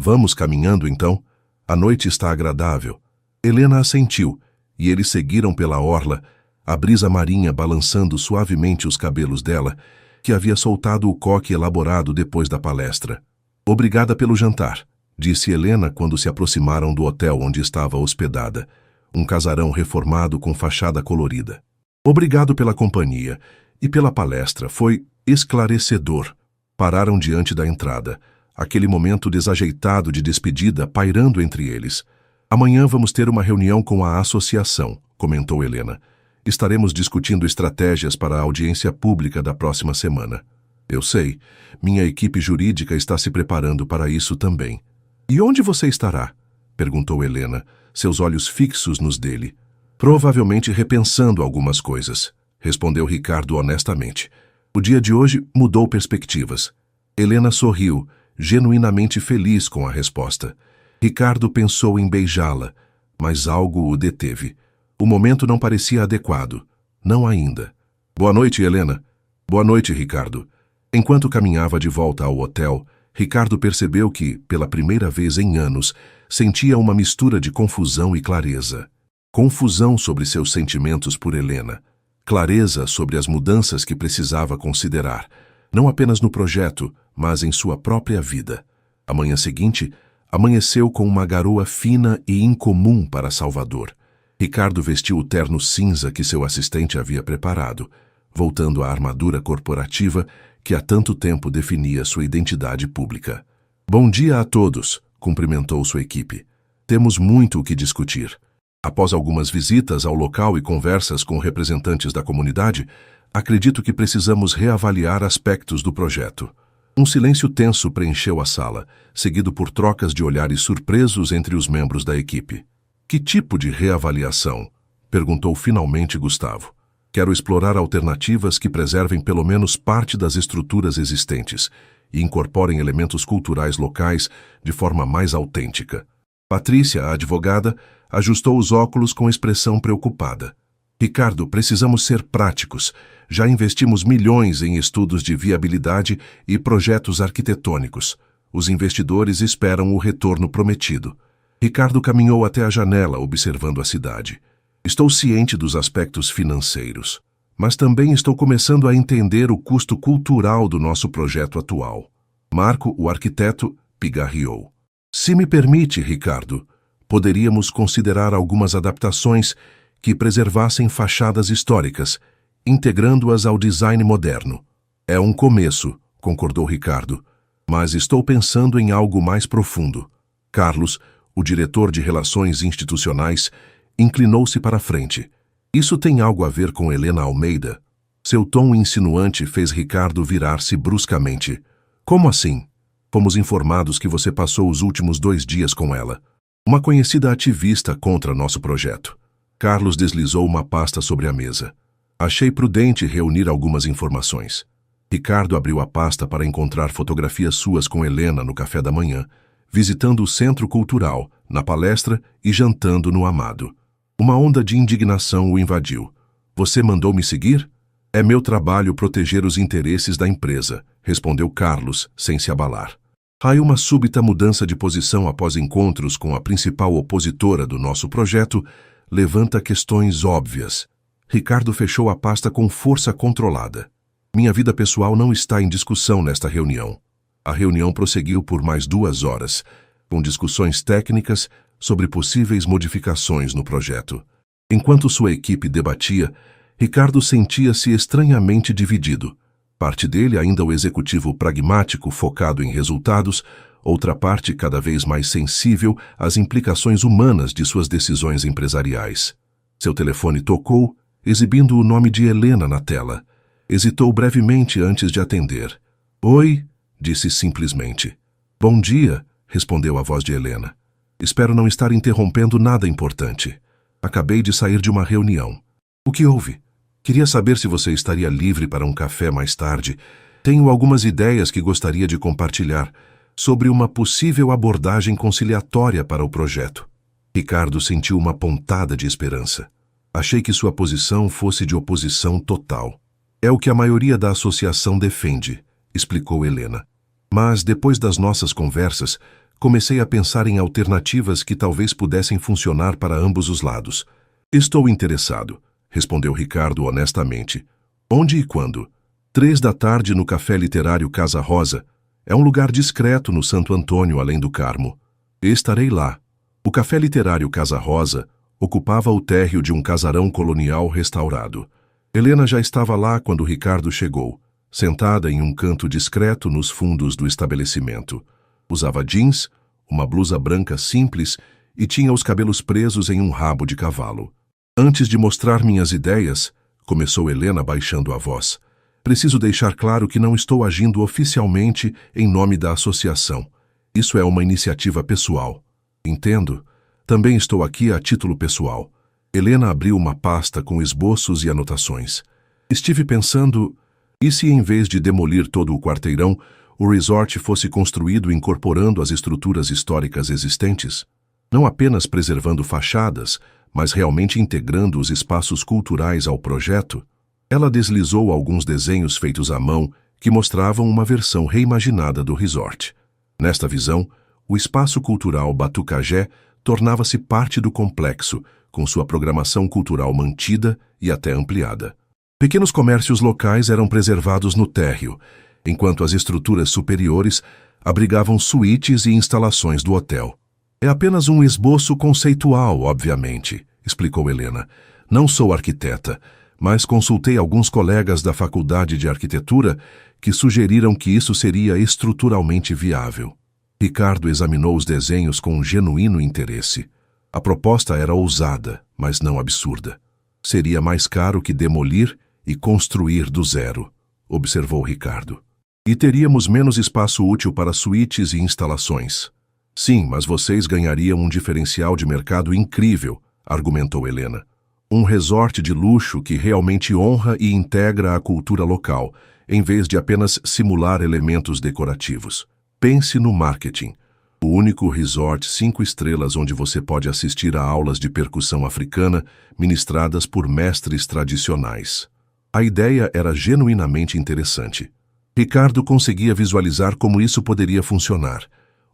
Vamos caminhando, então? A noite está agradável. Helena assentiu, e eles seguiram pela orla, a brisa marinha balançando suavemente os cabelos dela, que havia soltado o coque elaborado depois da palestra. Obrigada pelo jantar, disse Helena quando se aproximaram do hotel onde estava hospedada, um casarão reformado com fachada colorida. Obrigado pela companhia e pela palestra, foi esclarecedor. Pararam diante da entrada, aquele momento desajeitado de despedida pairando entre eles. Amanhã vamos ter uma reunião com a associação, comentou Helena. Estaremos discutindo estratégias para a audiência pública da próxima semana. Eu sei. Minha equipe jurídica está se preparando para isso também. E onde você estará? Perguntou Helena, seus olhos fixos nos dele. Provavelmente repensando algumas coisas, respondeu Ricardo honestamente. O dia de hoje mudou perspectivas. Helena sorriu, genuinamente feliz com a resposta. Ricardo pensou em beijá-la, mas algo o deteve. O momento não parecia adequado. Não ainda. Boa noite, Helena. Boa noite, Ricardo. Enquanto caminhava de volta ao hotel, Ricardo percebeu que, pela primeira vez em anos, sentia uma mistura de confusão e clareza. Confusão sobre seus sentimentos por Helena. Clareza sobre as mudanças que precisava considerar, não apenas no projeto, mas em sua própria vida. A manhã seguinte, amanheceu com uma garoa fina e incomum para Salvador. Ricardo vestiu o terno cinza que seu assistente havia preparado, voltando à armadura corporativa que há tanto tempo definia sua identidade pública. Bom dia a todos, cumprimentou sua equipe. Temos muito o que discutir. Após algumas visitas ao local e conversas com representantes da comunidade, acredito que precisamos reavaliar aspectos do projeto. Um silêncio tenso preencheu a sala, seguido por trocas de olhares surpresos entre os membros da equipe. Que tipo de reavaliação? Perguntou finalmente Gustavo. Quero explorar alternativas que preservem pelo menos parte das estruturas existentes e incorporem elementos culturais locais de forma mais autêntica. Patrícia, a advogada, ajustou os óculos com expressão preocupada. Ricardo, precisamos ser práticos. Já investimos milhões em estudos de viabilidade e projetos arquitetônicos. Os investidores esperam o retorno prometido. Ricardo caminhou até a janela, observando a cidade. Estou ciente dos aspectos financeiros, mas também estou começando a entender o custo cultural do nosso projeto atual. Marco, o arquiteto, pigarreou. Se me permite, Ricardo, poderíamos considerar algumas adaptações que preservassem fachadas históricas, integrando-as ao design moderno. É um começo, concordou Ricardo, mas estou pensando em algo mais profundo. Carlos, o diretor de Relações Institucionais, inclinou-se para a frente. Isso tem algo a ver com Helena Almeida? Seu tom insinuante fez Ricardo virar-se bruscamente. Como assim? Fomos informados que você passou os últimos 2 dias com ela. Uma conhecida ativista contra nosso projeto. Carlos deslizou uma pasta sobre a mesa. Achei prudente reunir algumas informações. Ricardo abriu a pasta para encontrar fotografias suas com Helena no café da manhã, visitando o Centro Cultural, na palestra e jantando no Amado. Uma onda de indignação o invadiu. Você mandou me seguir? É meu trabalho proteger os interesses da empresa, respondeu Carlos, sem se abalar. Há uma súbita mudança de posição após encontros com a principal opositora do nosso projeto, levanta questões óbvias. Ricardo fechou a pasta com força controlada. Minha vida pessoal não está em discussão nesta reunião. A reunião prosseguiu por mais 2 horas, com discussões técnicas sobre possíveis modificações no projeto. Enquanto sua equipe debatia, Ricardo sentia-se estranhamente dividido. Parte dele ainda o executivo pragmático focado em resultados, outra parte cada vez mais sensível às implicações humanas de suas decisões empresariais. Seu telefone tocou, exibindo o nome de Helena na tela. Hesitou brevemente antes de atender. Oi, disse simplesmente. Bom dia, respondeu a voz de Helena. Espero não estar interrompendo nada importante. Acabei de sair de uma reunião. O que houve? Queria saber se você estaria livre para um café mais tarde. Tenho algumas ideias que gostaria de compartilhar sobre uma possível abordagem conciliatória para o projeto. Ricardo sentiu uma pontada de esperança. Achei que sua posição fosse de oposição total. É o que a maioria da associação defende, explicou Helena. Mas, depois das nossas conversas, comecei a pensar em alternativas que talvez pudessem funcionar para ambos os lados. Estou interessado, respondeu Ricardo honestamente. Onde e quando? 3 da tarde no Café Literário Casa Rosa. É um lugar discreto no Santo Antônio, além do Carmo. Estarei lá. O Café Literário Casa Rosa ocupava o térreo de um casarão colonial restaurado. Helena já estava lá quando Ricardo chegou, sentada em um canto discreto nos fundos do estabelecimento. Usava jeans, uma blusa branca simples e tinha os cabelos presos em um rabo de cavalo. Antes de mostrar minhas ideias, começou Helena baixando a voz, Preciso deixar claro que não estou agindo oficialmente em nome da associação. Isso é uma iniciativa pessoal. Entendo? Também estou aqui a título pessoal. Helena abriu uma pasta com esboços e anotações. Estive pensando, e se em vez de demolir todo o quarteirão, o resort fosse construído incorporando as estruturas históricas existentes? Não apenas preservando fachadas, mas realmente integrando os espaços culturais ao projeto? Ela deslizou alguns desenhos feitos à mão que mostravam uma versão reimaginada do resort. Nesta visão, o espaço cultural Batucagé tornava-se parte do complexo, com sua programação cultural mantida e até ampliada. Pequenos comércios locais eram preservados no térreo, enquanto as estruturas superiores abrigavam suítes e instalações do hotel. É apenas um esboço conceitual, obviamente, explicou Helena. Não sou arquiteta, mas consultei alguns colegas da Faculdade de Arquitetura que sugeriram que isso seria estruturalmente viável. Ricardo examinou os desenhos com um genuíno interesse. A proposta era ousada, mas não absurda. Seria mais caro que demolir e construir do zero, observou Ricardo. E teríamos menos espaço útil para suítes e instalações. Sim, mas vocês ganhariam um diferencial de mercado incrível, argumentou Helena. Um resort de luxo que realmente honra e integra a cultura local, em vez de apenas simular elementos decorativos. Pense no marketing. O único resort 5 estrelas onde você pode assistir a aulas de percussão africana ministradas por mestres tradicionais. A ideia era genuinamente interessante. Ricardo conseguia visualizar como isso poderia funcionar.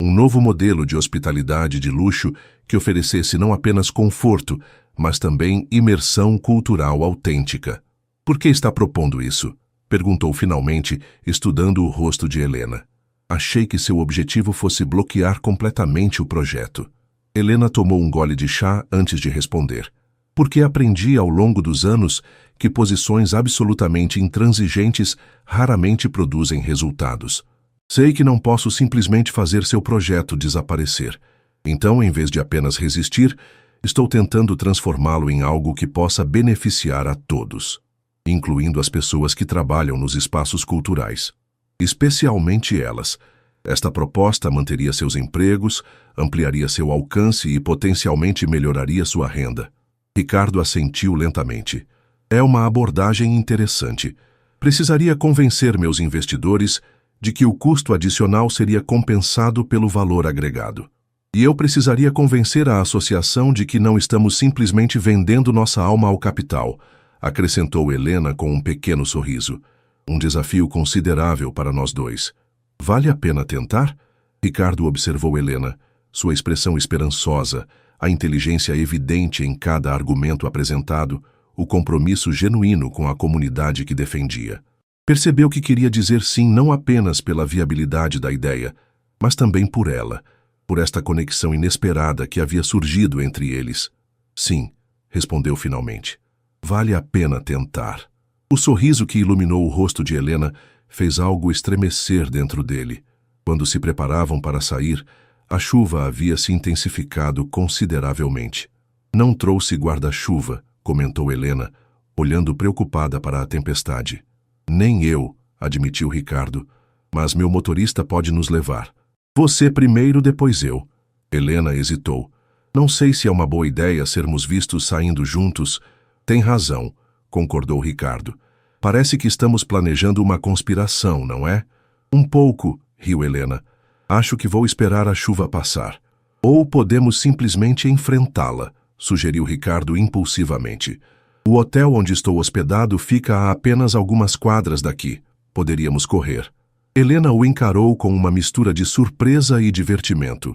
Um novo modelo de hospitalidade de luxo que oferecesse não apenas conforto, mas também imersão cultural autêntica. Por que está propondo isso? Perguntou finalmente, estudando o rosto de Helena. Achei que seu objetivo fosse bloquear completamente o projeto. Helena tomou um gole de chá antes de responder. Porque aprendi ao longo dos anos que posições absolutamente intransigentes raramente produzem resultados. Sei que não posso simplesmente fazer seu projeto desaparecer. Então, em vez de apenas resistir, estou tentando transformá-lo em algo que possa beneficiar a todos, incluindo as pessoas que trabalham nos espaços culturais. Especialmente elas. Esta proposta manteria seus empregos, ampliaria seu alcance e potencialmente melhoraria sua renda. Ricardo assentiu lentamente. É uma abordagem interessante. Precisaria convencer meus investidores de que o custo adicional seria compensado pelo valor agregado. E eu precisaria convencer a associação de que não estamos simplesmente vendendo nossa alma ao capital, acrescentou Helena com um pequeno sorriso. Um desafio considerável para nós dois. Vale a pena tentar? Ricardo observou Helena, sua expressão esperançosa, a inteligência evidente em cada argumento apresentado, o compromisso genuíno com a comunidade que defendia. Percebeu que queria dizer sim não apenas pela viabilidade da ideia, mas também por ela, por esta conexão inesperada que havia surgido entre eles. Sim, respondeu finalmente. Vale a pena tentar. O sorriso que iluminou o rosto de Helena fez algo estremecer dentro dele. Quando se preparavam para sair, a chuva havia se intensificado consideravelmente. Não trouxe guarda-chuva, comentou Helena, olhando preocupada para a tempestade. Nem eu, admitiu Ricardo, mas meu motorista pode nos levar. Você primeiro, depois eu. Helena hesitou. Não sei se é uma boa ideia sermos vistos saindo juntos. Tem razão, concordou Ricardo. Parece que estamos planejando uma conspiração, não é? Um pouco, riu Helena. Acho que vou esperar a chuva passar. Ou podemos simplesmente enfrentá-la, sugeriu Ricardo impulsivamente. O hotel onde estou hospedado fica a apenas algumas quadras daqui. Poderíamos correr. Helena o encarou com uma mistura de surpresa e divertimento.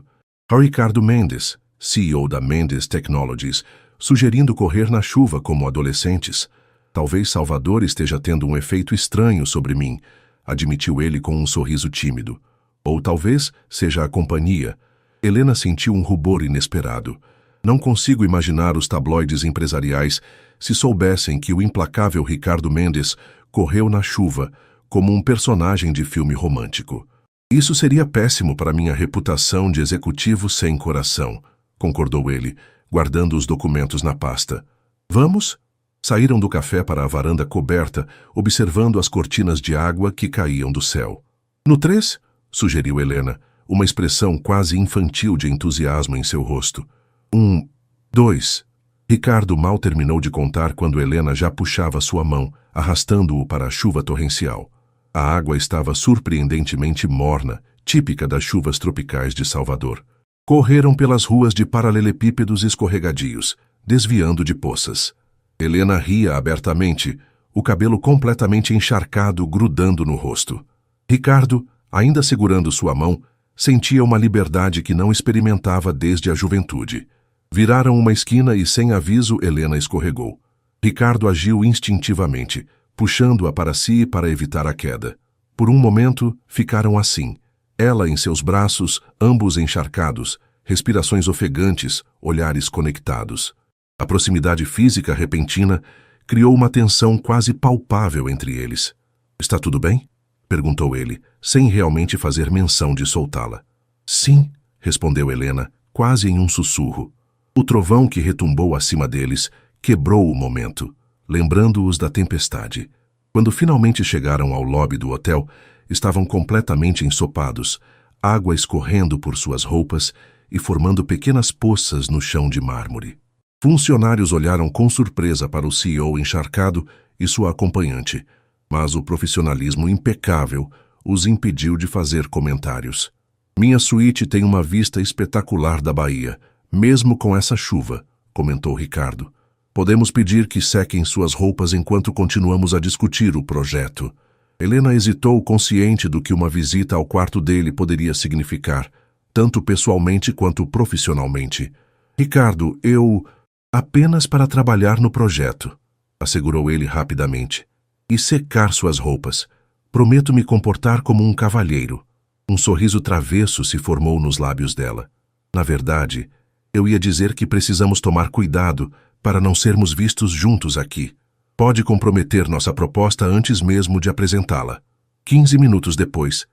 Ricardo Mendes, CEO da Mendes Technologies, sugerindo correr na chuva como adolescentes. Talvez Salvador esteja tendo um efeito estranho sobre mim, admitiu ele com um sorriso tímido. Ou talvez seja a companhia. Helena sentiu um rubor inesperado. Não consigo imaginar os tabloides empresariais se soubessem que o implacável Ricardo Mendes correu na chuva como um personagem de filme romântico. Isso seria péssimo para minha reputação de executivo sem coração, concordou ele, guardando os documentos na pasta. Vamos? Saíram do café para a varanda coberta, observando as cortinas de água que caíam do céu. No 3, sugeriu Helena, uma expressão quase infantil de entusiasmo em seu rosto. 1, 2. Ricardo mal terminou de contar quando Helena já puxava sua mão, arrastando-o para a chuva torrencial. A água estava surpreendentemente morna, típica das chuvas tropicais de Salvador. Correram pelas ruas de paralelepípedos escorregadios, desviando de poças. Helena ria abertamente, o cabelo completamente encharcado grudando no rosto. Ricardo, ainda segurando sua mão, sentia uma liberdade que não experimentava desde a juventude. Viraram uma esquina e, sem aviso, Helena escorregou. Ricardo agiu instintivamente, puxando-a para si para evitar a queda. Por um momento, ficaram assim, ela em seus braços, ambos encharcados, respirações ofegantes, olhares conectados. A proximidade física repentina criou uma tensão quase palpável entre eles. — Está tudo bem? Perguntou ele, sem realmente fazer menção de soltá-la. — Sim, respondeu Helena, quase em um sussurro. O trovão que retumbou acima deles quebrou o momento, lembrando-os da tempestade. Quando finalmente chegaram ao lobby do hotel, estavam completamente ensopados, água escorrendo por suas roupas e formando pequenas poças no chão de mármore. Funcionários olharam com surpresa para o CEO encharcado e sua acompanhante, mas o profissionalismo impecável os impediu de fazer comentários. — Minha suíte tem uma vista espetacular da Bahia, mesmo com essa chuva, comentou Ricardo. Podemos pedir que sequem suas roupas enquanto continuamos a discutir o projeto. Helena hesitou, consciente do que uma visita ao quarto dele poderia significar, tanto pessoalmente quanto profissionalmente. — Ricardo, eu... apenas para trabalhar no projeto, assegurou ele rapidamente. E secar suas roupas. Prometo me comportar como um cavalheiro. Um sorriso travesso se formou nos lábios dela. Na verdade, eu ia dizer que precisamos tomar cuidado para não sermos vistos juntos aqui. Pode comprometer nossa proposta antes mesmo de apresentá-la. 15 minutos depois,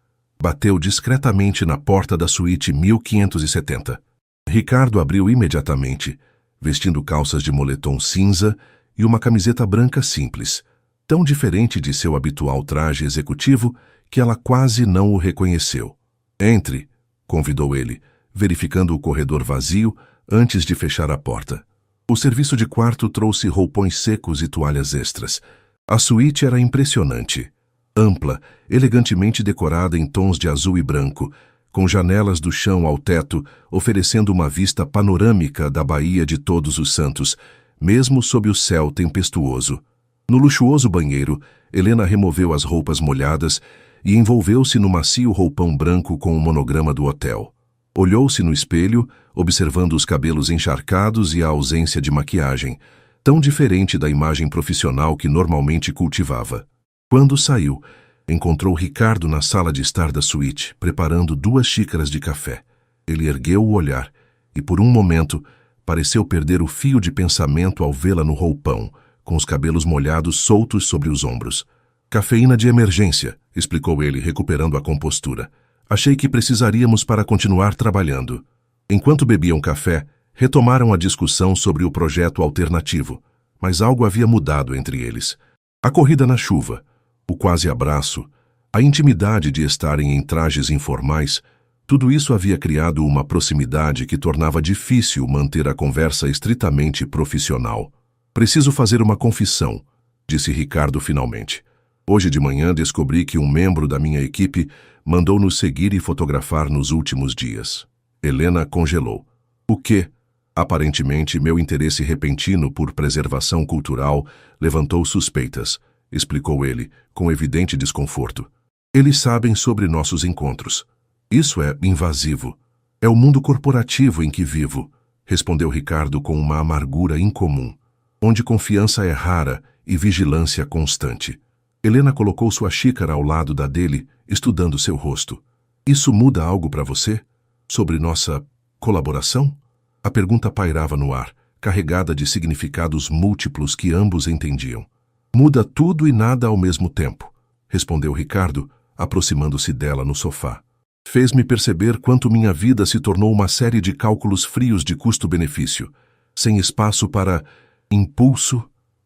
bateu discretamente na porta da suíte 1570. Ricardo abriu imediatamente, vestindo calças de moletom cinza e uma camiseta branca simples, tão diferente de seu habitual traje executivo que ela quase não o reconheceu. — Entre, convidou ele, verificando o corredor vazio antes de fechar a porta. O serviço de quarto trouxe roupões secos e toalhas extras. A suíte era impressionante. Ampla, elegantemente decorada em tons de azul e branco, com janelas do chão ao teto, oferecendo uma vista panorâmica da Baía de Todos os Santos, mesmo sob o céu tempestuoso. No luxuoso banheiro, Helena removeu as roupas molhadas e envolveu-se no macio roupão branco com o monograma do hotel. Olhou-se no espelho, observando os cabelos encharcados e a ausência de maquiagem, tão diferente da imagem profissional que normalmente cultivava. Quando saiu, encontrou Ricardo na sala de estar da suíte, preparando 2 xícaras de café. Ele ergueu o olhar e, por um momento, pareceu perder o fio de pensamento ao vê-la no roupão, com os cabelos molhados soltos sobre os ombros. — Cafeína de emergência, explicou ele, recuperando a compostura. Achei que precisaríamos para continuar trabalhando. Enquanto bebiam café, retomaram a discussão sobre o projeto alternativo, mas algo havia mudado entre eles. A corrida na chuva, o quase abraço, a intimidade de estarem em trajes informais, tudo isso havia criado uma proximidade que tornava difícil manter a conversa estritamente profissional. — Preciso fazer uma confissão, disse Ricardo finalmente. Hoje de manhã descobri que um membro da minha equipe mandou nos seguir e fotografar nos últimos dias. Helena congelou. — O quê? Aparentemente, meu interesse repentino por preservação cultural levantou suspeitas, explicou ele, com evidente desconforto. Eles sabem sobre nossos encontros. Isso é invasivo. É o mundo corporativo em que vivo, respondeu Ricardo com uma amargura incomum, onde confiança é rara e vigilância constante. Helena colocou sua xícara ao lado da dele, estudando seu rosto. — Isso muda algo para você? Sobre nossa colaboração? A pergunta pairava no ar, carregada de significados múltiplos que ambos entendiam. — Muda tudo e nada ao mesmo tempo, respondeu Ricardo, aproximando-se dela no sofá. Fez-me perceber quanto minha vida se tornou uma série de cálculos frios de custo-benefício, sem espaço para impulso,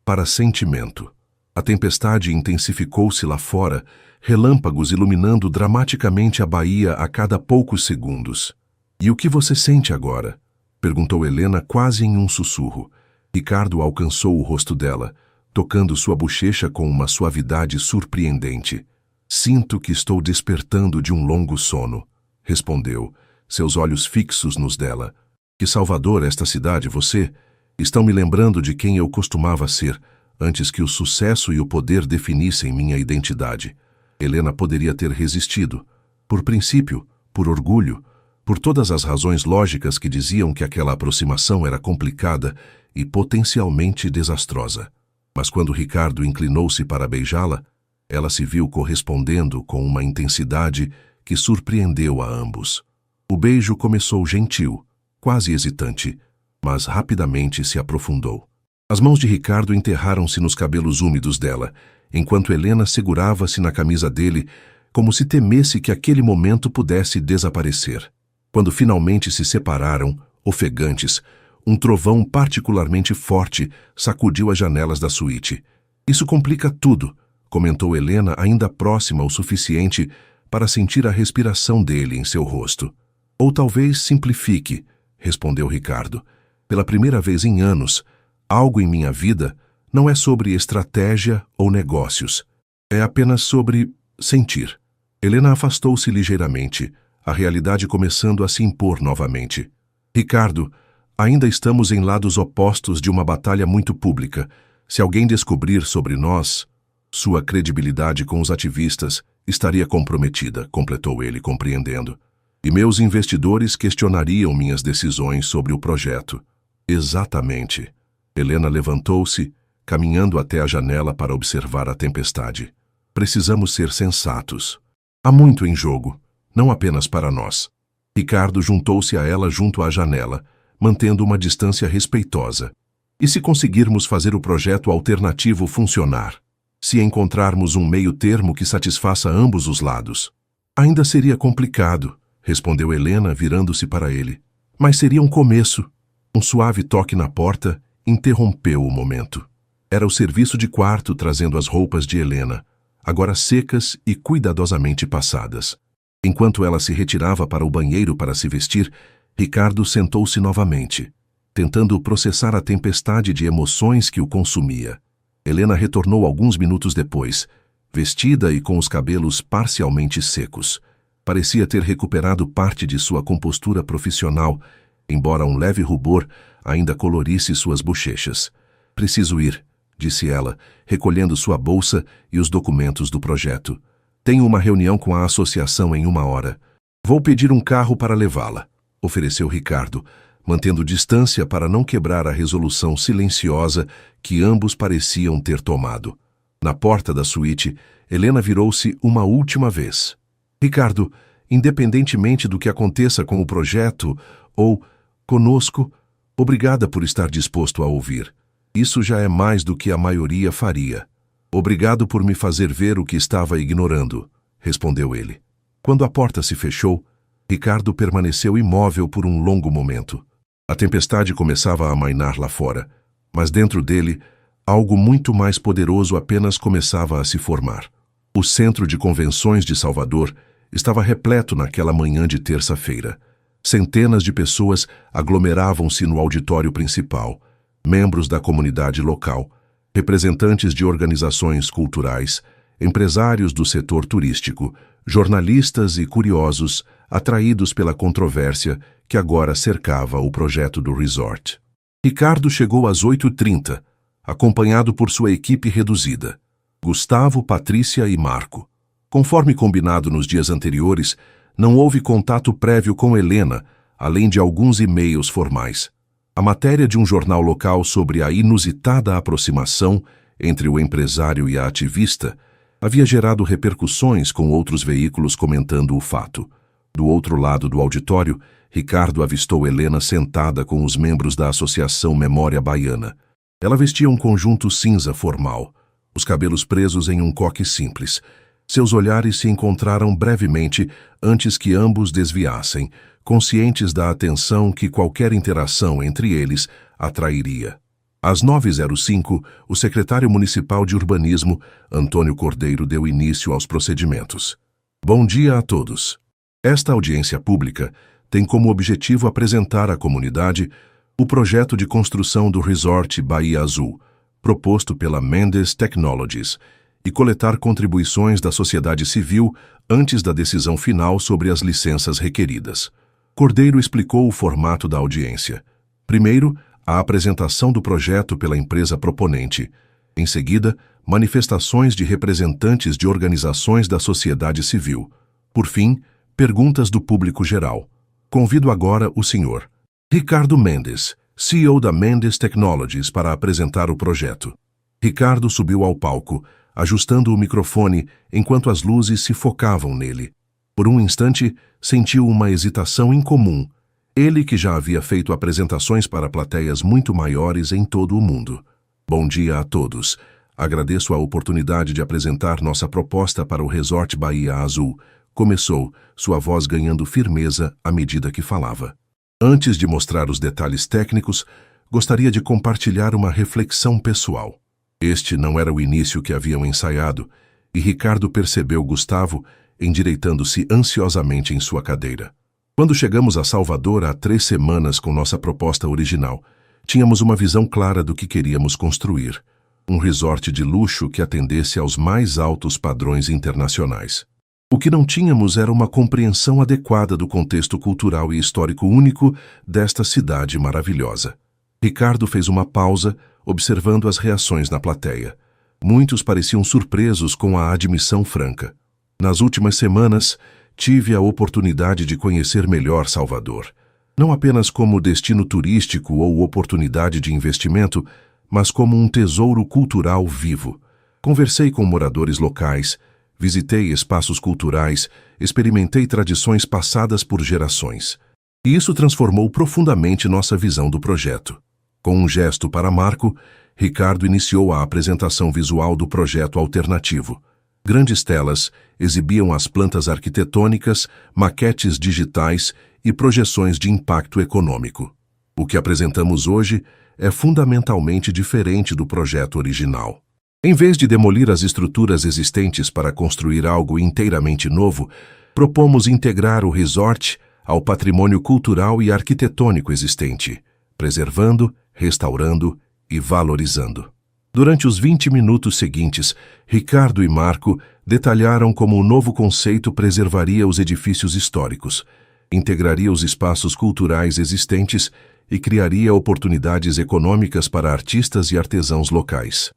para sentimento. A tempestade intensificou-se lá fora, relâmpagos iluminando dramaticamente a baía a cada poucos segundos. "E o que você sente agora?" perguntou Helena quase em um sussurro. Ricardo alcançou o rosto dela, tocando sua bochecha com uma suavidade surpreendente. "Sinto que estou despertando de um longo sono", respondeu, seus olhos fixos nos dela. "Que salvador esta cidade, você? Estão me lembrando de quem eu costumava ser, antes que o sucesso e o poder definissem minha identidade." Helena poderia ter resistido, por princípio, por orgulho, por todas as razões lógicas que diziam que aquela aproximação era complicada e potencialmente desastrosa. Mas quando Ricardo inclinou-se para beijá-la, ela se viu correspondendo com uma intensidade que surpreendeu a ambos. O beijo começou gentil, quase hesitante, mas rapidamente se aprofundou. As mãos de Ricardo enterraram-se nos cabelos úmidos dela, enquanto Helena segurava-se na camisa dele, como se temesse que aquele momento pudesse desaparecer. Quando finalmente se separaram, ofegantes, um trovão particularmente forte sacudiu as janelas da suíte. "Isso complica tudo", comentou Helena, ainda próxima o suficiente para sentir a respiração dele em seu rosto. "Ou talvez simplifique", respondeu Ricardo. "Pela primeira vez em anos, algo em minha vida não é sobre estratégia ou negócios. É apenas sobre sentir." Helena afastou-se ligeiramente, a realidade começando a se impor novamente. "Ricardo, ainda estamos em lados opostos de uma batalha muito pública. Se alguém descobrir sobre nós, sua credibilidade com os ativistas estaria comprometida", completou ele, compreendendo. "E meus investidores questionariam minhas decisões sobre o projeto." "Exatamente." Helena levantou-se, caminhando até a janela para observar a tempestade. "Precisamos ser sensatos. Há muito em jogo, não apenas para nós." Ricardo juntou-se a ela junto à janela, mantendo uma distância respeitosa. "E se conseguirmos fazer o projeto alternativo funcionar? Se encontrarmos um meio-termo que satisfaça ambos os lados?" "Ainda seria complicado", respondeu Helena, virando-se para ele. "Mas seria um começo." Um suave toque na porta interrompeu o momento. Era o serviço de quarto trazendo as roupas de Helena, agora secas e cuidadosamente passadas. Enquanto ela se retirava para o banheiro para se vestir, Ricardo sentou-se novamente, tentando processar a tempestade de emoções que o consumia. Helena retornou alguns minutos depois, vestida e com os cabelos parcialmente secos. Parecia ter recuperado parte de sua compostura profissional, embora um leve rubor ainda colorisse suas bochechas. "Preciso ir", disse ela, recolhendo sua bolsa e os documentos do projeto. "Tenho uma reunião com a associação em 1 hora. Vou pedir um carro para levá-la", ofereceu Ricardo, mantendo distância para não quebrar a resolução silenciosa que ambos pareciam ter tomado. Na porta da suíte, Helena virou-se uma última vez. "Ricardo, independentemente do que aconteça com o projeto ou conosco, obrigada por estar disposto a ouvir. Isso já é mais do que a maioria faria." "Obrigado por me fazer ver o que estava ignorando", respondeu ele. Quando a porta se fechou, Ricardo permaneceu imóvel por um longo momento. A tempestade começava a amainar lá fora, mas dentro dele, algo muito mais poderoso apenas começava a se formar. O Centro de Convenções de Salvador estava repleto naquela manhã de terça-feira. Centenas de pessoas aglomeravam-se no auditório principal, membros da comunidade local, representantes de organizações culturais, empresários do setor turístico, jornalistas e curiosos atraídos pela controvérsia que agora cercava o projeto do resort. Ricardo chegou às 8h30, acompanhado por sua equipe reduzida, Gustavo, Patrícia e Marco. Conforme combinado nos dias anteriores, não houve contato prévio com Helena, além de alguns e-mails formais. A matéria de um jornal local sobre a inusitada aproximação entre o empresário e a ativista havia gerado repercussões, com outros veículos comentando o fato. Do outro lado do auditório, Ricardo avistou Helena sentada com os membros da Associação Memória Baiana. Ela vestia um conjunto cinza formal, os cabelos presos em um coque simples. Seus olhares se encontraram brevemente antes que ambos desviassem, conscientes da atenção que qualquer interação entre eles atrairia. Às 9h05, o secretário municipal de urbanismo, Antônio Cordeiro, deu início aos procedimentos. Bom dia a todos. Esta audiência pública tem como objetivo apresentar à comunidade o projeto de construção do Resort Bahia Azul, proposto pela Mendes Technologies, e coletar contribuições da sociedade civil antes da decisão final sobre as licenças requeridas. Cordeiro explicou o formato da audiência. Primeiro, a apresentação do projeto pela empresa proponente. Em seguida, manifestações de representantes de organizações da sociedade civil. Por fim, perguntas do público geral. Convido agora o senhor Ricardo Mendes, CEO da Mendes Technologies, para apresentar o projeto. Ricardo subiu ao palco, ajustando o microfone enquanto as luzes se focavam nele. Por um instante, sentiu uma hesitação incomum. Ele que já havia feito apresentações para plateias muito maiores em todo o mundo. Bom dia a todos. Agradeço a oportunidade de apresentar nossa proposta para o Resort Bahia Azul. Começou, sua voz ganhando firmeza à medida que falava. Antes de mostrar os detalhes técnicos, gostaria de compartilhar uma reflexão pessoal. Este não era o início que haviam ensaiado, e Ricardo percebeu Gustavo endireitando-se ansiosamente em sua cadeira. Quando chegamos a Salvador há 3 semanas com nossa proposta original, tínhamos uma visão clara do que queríamos construir. Um resort de luxo que atendesse aos mais altos padrões internacionais. O que não tínhamos era uma compreensão adequada do contexto cultural e histórico único desta cidade maravilhosa. Ricardo fez uma pausa, observando as reações na plateia. Muitos pareciam surpresos com a admissão franca. Nas últimas semanas, tive a oportunidade de conhecer melhor Salvador. Não apenas como destino turístico ou oportunidade de investimento, mas como um tesouro cultural vivo. Conversei com moradores locais, visitei espaços culturais, experimentei tradições passadas por gerações. E isso transformou profundamente nossa visão do projeto. Com um gesto para Marco, Ricardo iniciou a apresentação visual do projeto alternativo. Grandes telas exibiam as plantas arquitetônicas, maquetes digitais e projeções de impacto econômico. O que apresentamos hoje é fundamentalmente diferente do projeto original. Em vez de demolir as estruturas existentes para construir algo inteiramente novo, propomos integrar o resort ao patrimônio cultural e arquitetônico existente, preservando, restaurando e valorizando. Durante os 20 minutos seguintes, Ricardo e Marco detalharam como o novo conceito preservaria os edifícios históricos, integraria os espaços culturais existentes e criaria oportunidades econômicas para artistas e artesãos locais.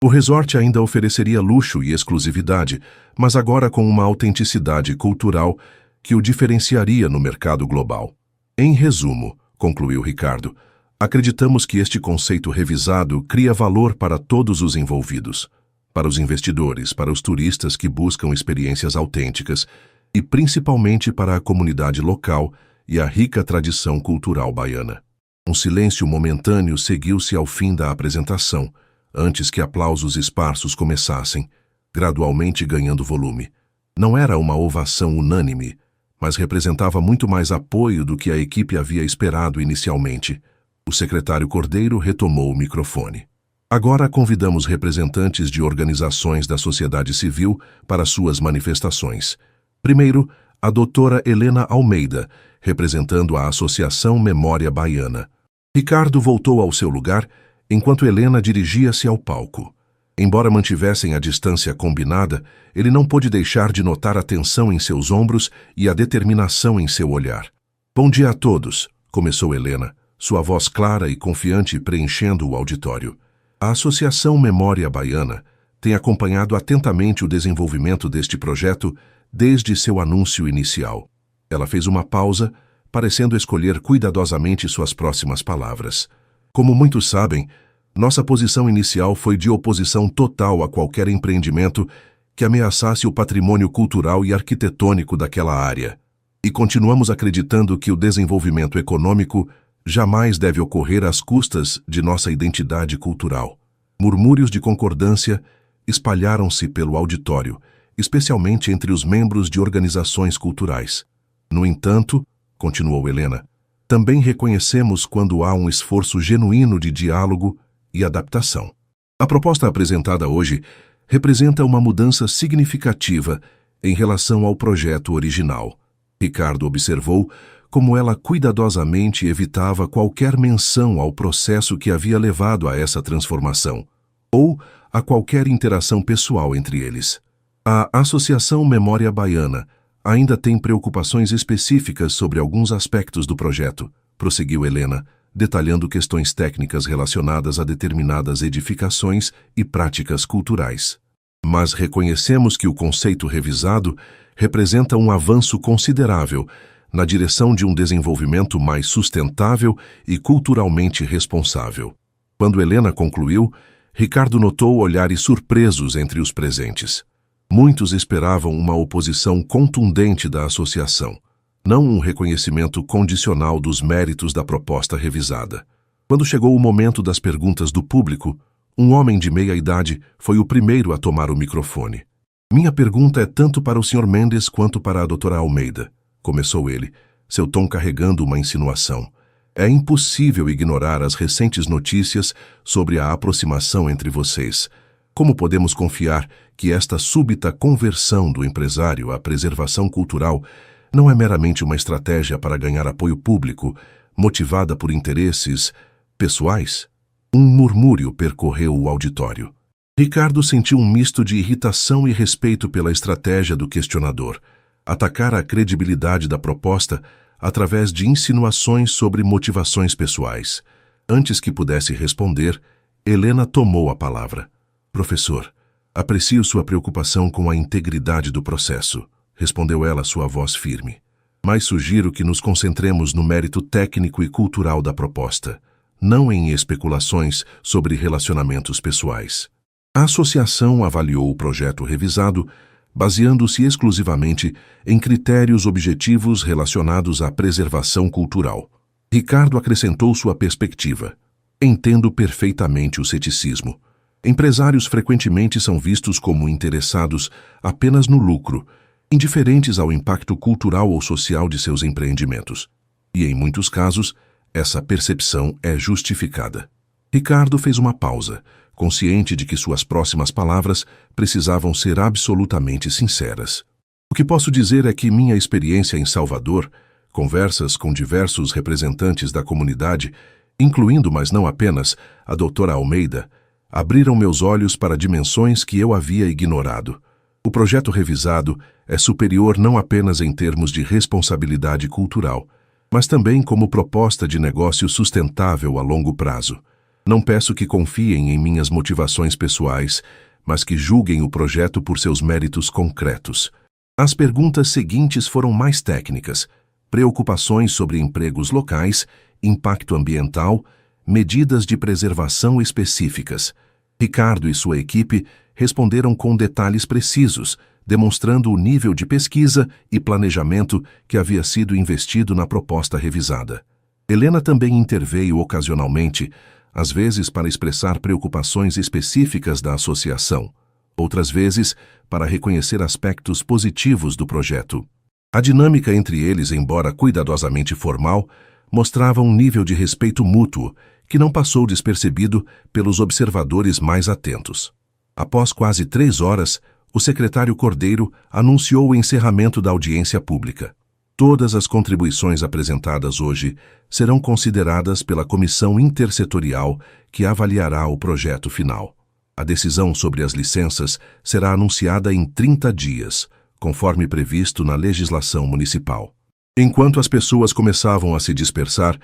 O resort ainda ofereceria luxo e exclusividade, mas agora com uma autenticidade cultural que o diferenciaria no mercado global. Em resumo, concluiu Ricardo, acreditamos que este conceito revisado cria valor para todos os envolvidos, para os investidores, para os turistas que buscam experiências autênticas e principalmente para a comunidade local e a rica tradição cultural baiana. Um silêncio momentâneo seguiu-se ao fim da apresentação, antes que aplausos esparsos começassem, gradualmente ganhando volume. Não era uma ovação unânime, mas representava muito mais apoio do que a equipe havia esperado inicialmente. O secretário Cordeiro retomou o microfone. Agora convidamos representantes de organizações da sociedade civil para suas manifestações. Primeiro, a doutora Helena Almeida, representando a Associação Memória Baiana. Ricardo voltou ao seu lugar, enquanto Helena dirigia-se ao palco. Embora mantivessem a distância combinada, ele não pôde deixar de notar a tensão em seus ombros e a determinação em seu olhar. Bom dia a todos, começou Helena, sua voz clara e confiante preenchendo o auditório. A Associação Memória Baiana tem acompanhado atentamente o desenvolvimento deste projeto desde seu anúncio inicial. Ela fez uma pausa, parecendo escolher cuidadosamente suas próximas palavras. Como muitos sabem, nossa posição inicial foi de oposição total a qualquer empreendimento que ameaçasse o patrimônio cultural e arquitetônico daquela área. E continuamos acreditando que o desenvolvimento econômico jamais deve ocorrer às custas de nossa identidade cultural. Murmúrios de concordância espalharam-se pelo auditório, especialmente entre os membros de organizações culturais. No entanto, continuou Helena, também reconhecemos quando há um esforço genuíno de diálogo e adaptação. A proposta apresentada hoje representa uma mudança significativa em relação ao projeto original. Ricardo observou como ela cuidadosamente evitava qualquer menção ao processo que havia levado a essa transformação, ou a qualquer interação pessoal entre eles. A Associação Memória Baiana ainda tem preocupações específicas sobre alguns aspectos do projeto, prosseguiu Helena, detalhando questões técnicas relacionadas a determinadas edificações e práticas culturais. Mas reconhecemos que o conceito revisado representa um avanço considerável na direção de um desenvolvimento mais sustentável e culturalmente responsável. Quando Helena concluiu, Ricardo notou olhares surpresos entre os presentes. Muitos esperavam uma oposição contundente da associação, não um reconhecimento condicional dos méritos da proposta revisada. Quando chegou o momento das perguntas do público, um homem de meia-idade foi o primeiro a tomar o microfone. Minha pergunta é tanto para o Sr. Mendes quanto para a Dra. Almeida, começou ele, seu tom carregando uma insinuação. É impossível ignorar as recentes notícias sobre a aproximação entre vocês. Como podemos confiar que esta súbita conversão do empresário à preservação cultural não é meramente uma estratégia para ganhar apoio público, motivada por interesses pessoais? Um murmúrio percorreu o auditório. Ricardo sentiu um misto de irritação e respeito pela estratégia do questionador, atacar a credibilidade da proposta através de insinuações sobre motivações pessoais. Antes que pudesse responder, Helena tomou a palavra. Professor, aprecio sua preocupação com a integridade do processo, respondeu ela, sua voz firme. Mas sugiro que nos concentremos no mérito técnico e cultural da proposta, não em especulações sobre relacionamentos pessoais. A associação avaliou o projeto revisado, baseando-se exclusivamente em critérios objetivos relacionados à preservação cultural. Ricardo acrescentou sua perspectiva. Entendo perfeitamente o ceticismo. Empresários frequentemente são vistos como interessados apenas no lucro, indiferentes ao impacto cultural ou social de seus empreendimentos. E, em muitos casos, essa percepção é justificada. Ricardo fez uma pausa, consciente de que suas próximas palavras precisavam ser absolutamente sinceras. O que posso dizer é que minha experiência em Salvador, conversas com diversos representantes da comunidade, incluindo, mas não apenas, a Dra. Almeida, abriram meus olhos para dimensões que eu havia ignorado. O projeto revisado é superior não apenas em termos de responsabilidade cultural, mas também como proposta de negócio sustentável a longo prazo. Não peço que confiem em minhas motivações pessoais, mas que julguem o projeto por seus méritos concretos. As perguntas seguintes foram mais técnicas: preocupações sobre empregos locais, impacto ambiental, medidas de preservação específicas. Ricardo e sua equipe responderam com detalhes precisos, demonstrando o nível de pesquisa e planejamento que havia sido investido na proposta revisada. Helena também interveio ocasionalmente, às vezes para expressar preocupações específicas da associação, outras vezes para reconhecer aspectos positivos do projeto. A dinâmica entre eles, embora cuidadosamente formal, mostrava um nível de respeito mútuo que não passou despercebido pelos observadores mais atentos. Após quase 3 horas, o secretário Cordeiro anunciou o encerramento da audiência pública. Todas as contribuições apresentadas hoje serão consideradas pela comissão intersetorial que avaliará o projeto final. A decisão sobre as licenças será anunciada em 30 dias, conforme previsto na legislação municipal. Enquanto as pessoas começavam a se dispersar,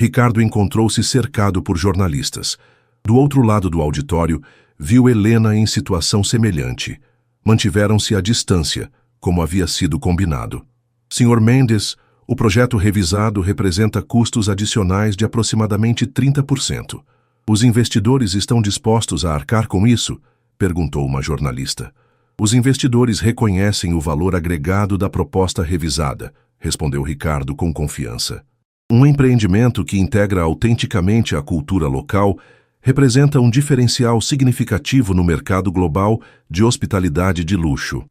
Ricardo encontrou-se cercado por jornalistas. Do outro lado do auditório, viu Helena em situação semelhante. Mantiveram-se à distância, como havia sido combinado. Sr. Mendes, o projeto revisado representa custos adicionais de aproximadamente 30%. Os investidores estão dispostos a arcar com isso? Perguntou uma jornalista. Os investidores reconhecem o valor agregado da proposta revisada, respondeu Ricardo com confiança. Um empreendimento que integra autenticamente a cultura local representa um diferencial significativo no mercado global de hospitalidade de luxo.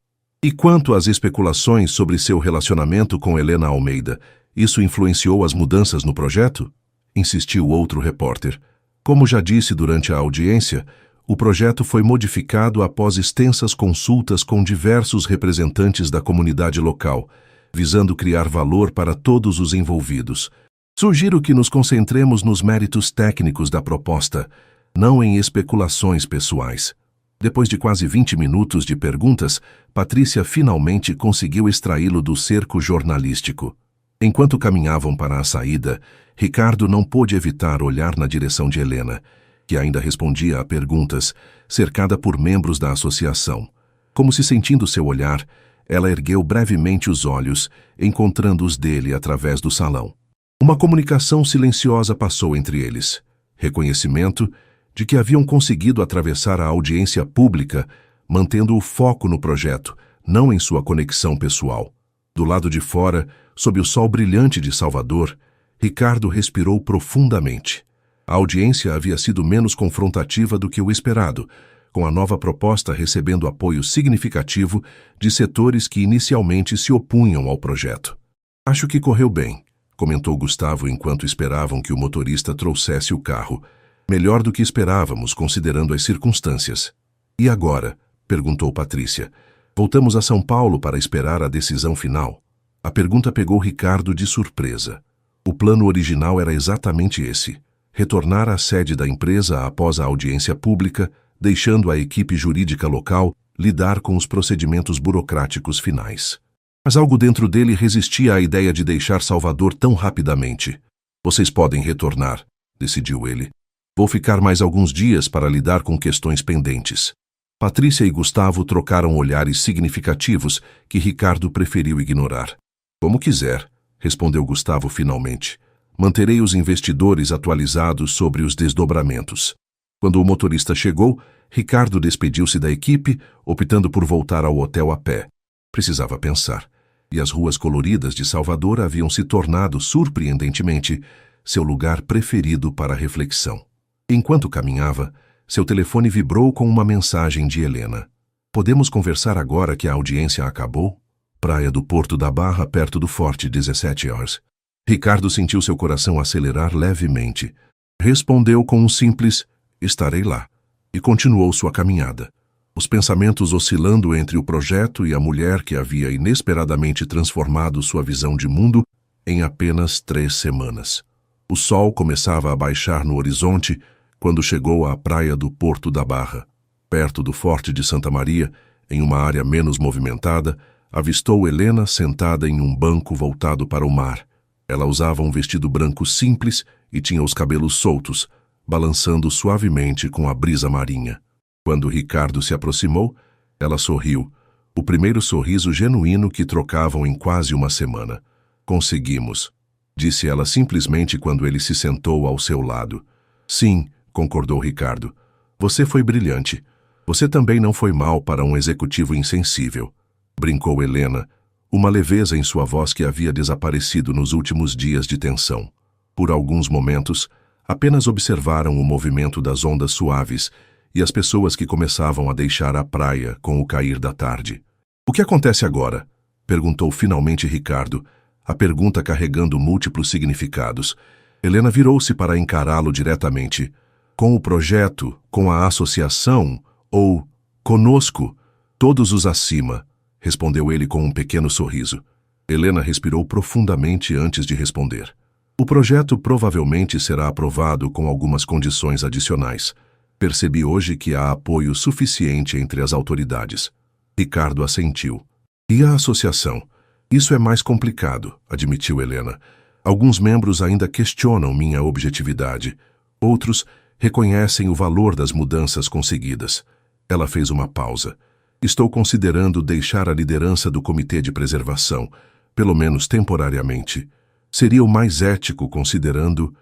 E quanto às especulações sobre seu relacionamento com Helena Almeida, isso influenciou as mudanças no projeto? Insistiu outro repórter. Como já disse durante a audiência, o projeto foi modificado após extensas consultas com diversos representantes da comunidade local, visando criar valor para todos os envolvidos. Sugiro que nos concentremos nos méritos técnicos da proposta, não em especulações pessoais. Depois de quase 20 minutos de perguntas, Patrícia finalmente conseguiu extraí-lo do cerco jornalístico. Enquanto caminhavam para a saída, Ricardo não pôde evitar olhar na direção de Helena, que ainda respondia a perguntas, cercada por membros da associação. Como se sentindo seu olhar, ela ergueu brevemente os olhos, encontrando os dele através do salão. Uma comunicação silenciosa passou entre eles. Reconhecimento de que haviam conseguido atravessar a audiência pública, mantendo o foco no projeto, não em sua conexão pessoal. Do lado de fora, sob o sol brilhante de Salvador, Ricardo respirou profundamente. A audiência havia sido menos confrontativa do que o esperado, com a nova proposta recebendo apoio significativo de setores que inicialmente se opunham ao projeto. "Acho que correu bem", comentou Gustavo enquanto esperavam que o motorista trouxesse o carro. "Melhor do que esperávamos, considerando as circunstâncias." "E agora?", perguntou Patrícia. "Voltamos a São Paulo para esperar a decisão final?" A pergunta pegou Ricardo de surpresa. O plano original era exatamente esse: retornar à sede da empresa após a audiência pública, deixando a equipe jurídica local lidar com os procedimentos burocráticos finais. Mas algo dentro dele resistia à ideia de deixar Salvador tão rapidamente. "Vocês podem retornar", decidiu ele. "Vou ficar mais alguns dias para lidar com questões pendentes." Patrícia e Gustavo trocaram olhares significativos que Ricardo preferiu ignorar. "Como quiser", respondeu Gustavo finalmente. "Manterei os investidores atualizados sobre os desdobramentos." Quando o motorista chegou, Ricardo despediu-se da equipe, optando por voltar ao hotel a pé. Precisava pensar. E as ruas coloridas de Salvador haviam se tornado, surpreendentemente, seu lugar preferido para reflexão. Enquanto caminhava, seu telefone vibrou com uma mensagem de Helena. "Podemos conversar agora que a audiência acabou?" Praia do Porto da Barra, perto do Forte, 17 horas. Ricardo sentiu seu coração acelerar levemente. Respondeu com um simples "estarei lá" e continuou sua caminhada. Os pensamentos oscilando entre o projeto e a mulher que havia inesperadamente transformado sua visão de mundo em apenas 3 semanas. O sol começava a baixar no horizonte quando chegou à praia do Porto da Barra. Perto do Forte de Santa Maria, em uma área menos movimentada, avistou Helena sentada em um banco voltado para o mar. Ela usava um vestido branco simples e tinha os cabelos soltos, balançando suavemente com a brisa marinha. Quando Ricardo se aproximou, ela sorriu, o primeiro sorriso genuíno que trocavam em quase uma semana. "Conseguimos", disse ela simplesmente quando ele se sentou ao seu lado. "Sim", concordou Ricardo. "Você foi brilhante. Você também não foi mal para um executivo insensível", brincou Helena, uma leveza em sua voz que havia desaparecido nos últimos dias de tensão. Por alguns momentos, apenas observaram o movimento das ondas suaves e as pessoas que começavam a deixar a praia com o cair da tarde. "O que acontece agora?", perguntou finalmente Ricardo, a pergunta carregando múltiplos significados. Helena virou-se para encará-lo diretamente. "Com o projeto, com a associação, ou conosco, todos os acima", respondeu ele com um pequeno sorriso. Helena respirou profundamente antes de responder. "O projeto provavelmente será aprovado com algumas condições adicionais. Percebi hoje que há apoio suficiente entre as autoridades." Ricardo assentiu. "E a associação? Isso é mais complicado", admitiu Helena. "Alguns membros ainda questionam minha objetividade. Outros reconhecem o valor das mudanças conseguidas." Ela fez uma pausa. "Estou considerando deixar a liderança do Comitê de Preservação, pelo menos temporariamente. Seria o mais ético considerando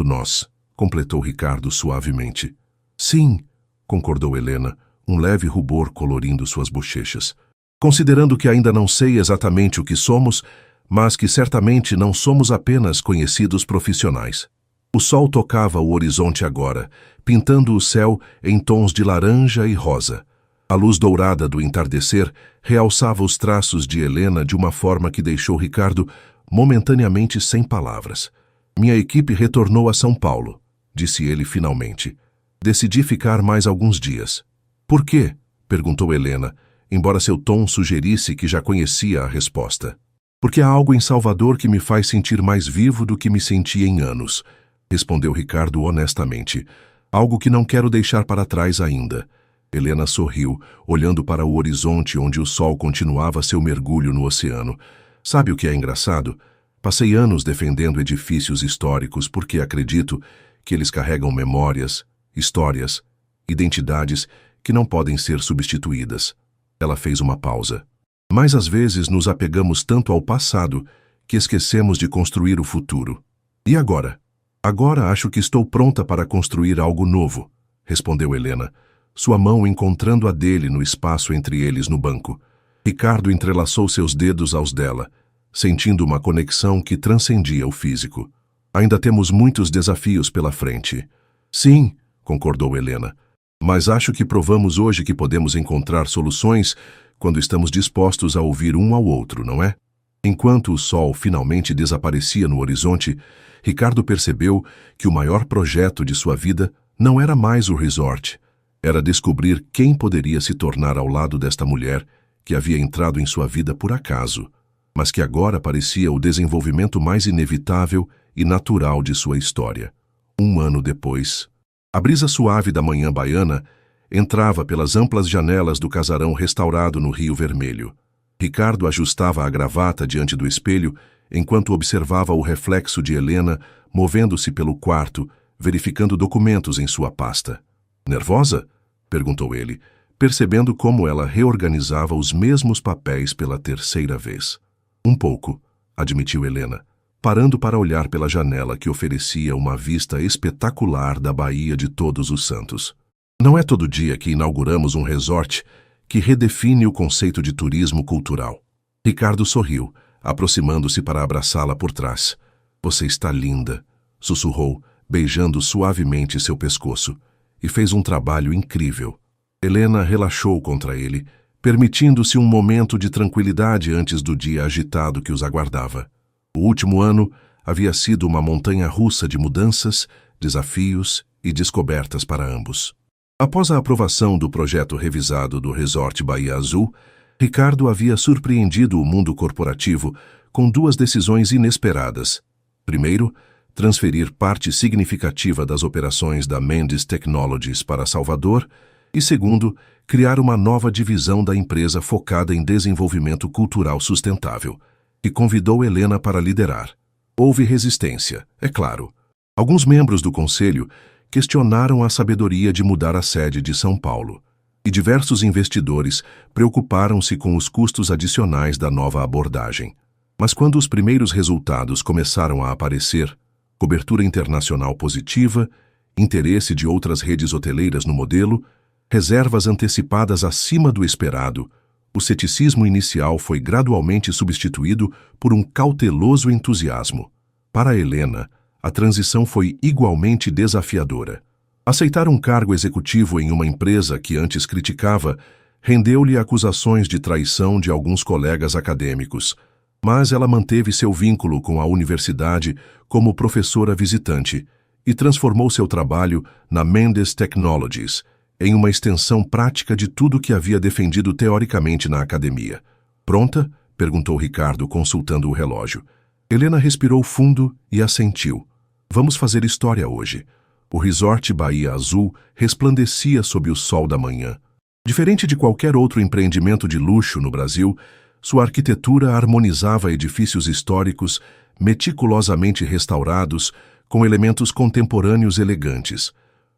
nós", completou Ricardo suavemente. "Sim", concordou Helena, um leve rubor colorindo suas bochechas. "Considerando que ainda não sei exatamente o que somos, mas que certamente não somos apenas conhecidos profissionais." O sol tocava o horizonte agora, pintando o céu em tons de laranja e rosa. A luz dourada do entardecer realçava os traços de Helena de uma forma que deixou Ricardo momentaneamente sem palavras. "Minha equipe retornou a São Paulo", disse ele finalmente. Decidi ficar mais alguns dias. Por quê? Perguntou Helena, embora seu tom sugerisse que já conhecia a resposta. Porque há algo em Salvador que me faz sentir mais vivo do que me sentia em anos, respondeu Ricardo honestamente. Algo que não quero deixar para trás ainda. Helena sorriu, olhando para o horizonte onde o sol continuava seu mergulho no oceano. Sabe o que é engraçado? Passei anos defendendo edifícios históricos porque acredito que eles carregam memórias, histórias, identidades que não podem ser substituídas. Ela fez uma pausa. Mas às vezes nos apegamos tanto ao passado que esquecemos de construir o futuro. E agora? Agora acho que estou pronta para construir algo novo, respondeu Helena, sua mão encontrando a dele no espaço entre eles no banco. Ricardo entrelaçou seus dedos aos dela, sentindo uma conexão que transcendia o físico. Ainda temos muitos desafios pela frente. Sim, concordou Helena, mas acho que provamos hoje que podemos encontrar soluções quando estamos dispostos a ouvir um ao outro, não é? Enquanto o sol finalmente desaparecia no horizonte, Ricardo percebeu que o maior projeto de sua vida não era mais o resort. Era descobrir quem poderia se tornar ao lado desta mulher que havia entrado em sua vida por acaso, mas que agora parecia o desenvolvimento mais inevitável e natural de sua história. 1 ano depois, a brisa suave da manhã baiana entrava pelas amplas janelas do casarão restaurado no Rio Vermelho. Ricardo ajustava a gravata diante do espelho enquanto observava o reflexo de Helena movendo-se pelo quarto, verificando documentos em sua pasta. Nervosa? Perguntou ele, percebendo como ela reorganizava os mesmos papéis pela 3ª vez. Um pouco, admitiu Helena, parando para olhar pela janela que oferecia uma vista espetacular da Baía de Todos os Santos. Não é todo dia que inauguramos um resort que redefine o conceito de turismo cultural. Ricardo sorriu, aproximando-se para abraçá-la por trás. Você está linda, sussurrou, beijando suavemente seu pescoço, e fez um trabalho incrível. Helena relaxou contra ele, permitindo-se um momento de tranquilidade antes do dia agitado que os aguardava. O último ano havia sido uma montanha-russa de mudanças, desafios e descobertas para ambos. Após a aprovação do projeto revisado do Resort Bahia Azul, Ricardo havia surpreendido o mundo corporativo com 2 decisões inesperadas. Primeiro, transferir parte significativa das operações da Mendes Technologies para Salvador e, segundo, criar uma nova divisão da empresa focada em desenvolvimento cultural sustentável, que convidou Helena para liderar. Houve resistência, é claro. Alguns membros do conselho questionaram a sabedoria de mudar a sede de São Paulo, e diversos investidores preocuparam-se com os custos adicionais da nova abordagem. Mas quando os primeiros resultados começaram a aparecer, cobertura internacional positiva, interesse de outras redes hoteleiras no modelo, reservas antecipadas acima do esperado, o ceticismo inicial foi gradualmente substituído por um cauteloso entusiasmo. Para Helena, a transição foi igualmente desafiadora. Aceitar um cargo executivo em uma empresa que antes criticava rendeu-lhe acusações de traição de alguns colegas acadêmicos, mas ela manteve seu vínculo com a universidade como professora visitante e transformou seu trabalho na Mendes Technologies em uma extensão prática de tudo que havia defendido teoricamente na academia. Pronta? Perguntou Ricardo, consultando o relógio. Helena respirou fundo e assentiu. Vamos fazer história hoje. O Resort Bahia Azul resplandecia sob o sol da manhã. Diferente de qualquer outro empreendimento de luxo no Brasil, sua arquitetura harmonizava edifícios históricos meticulosamente restaurados com elementos contemporâneos elegantes.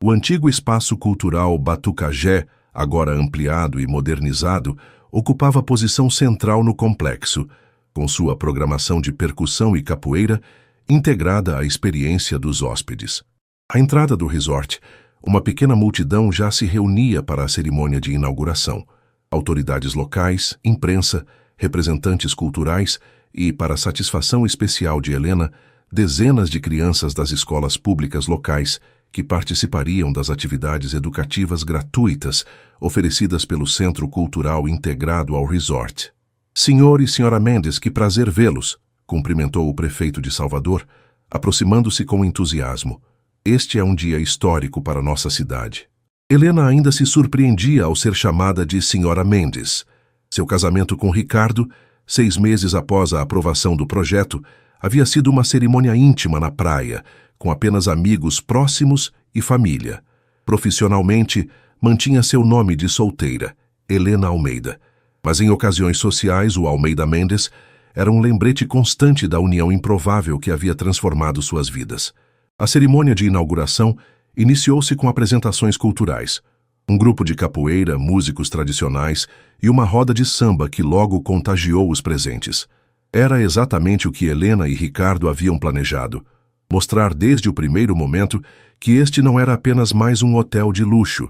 O antigo espaço cultural Batucagé, agora ampliado e modernizado, ocupava posição central no complexo, com sua programação de percussão e capoeira integrada à experiência dos hóspedes. À entrada do resort, uma pequena multidão já se reunia para a cerimônia de inauguração. Autoridades locais, imprensa, representantes culturais e, para satisfação especial de Helena, dezenas de crianças das escolas públicas locais que participariam das atividades educativas gratuitas oferecidas pelo Centro Cultural Integrado ao resort. Senhor e senhora Mendes, que prazer vê-los, cumprimentou o prefeito de Salvador, aproximando-se com entusiasmo. Este é um dia histórico para nossa cidade. Helena ainda se surpreendia ao ser chamada de Senhora Mendes. Seu casamento com Ricardo, 6 meses após a aprovação do projeto, havia sido uma cerimônia íntima na praia, com apenas amigos próximos e família. Profissionalmente, mantinha seu nome de solteira, Helena Almeida. Mas em ocasiões sociais, o Almeida Mendes era um lembrete constante da união improvável que havia transformado suas vidas. A cerimônia de inauguração iniciou-se com apresentações culturais. Um grupo de capoeira, músicos tradicionais e uma roda de samba que logo contagiou os presentes. Era exatamente o que Helena e Ricardo haviam planejado. Mostrar desde o primeiro momento que este não era apenas mais um hotel de luxo,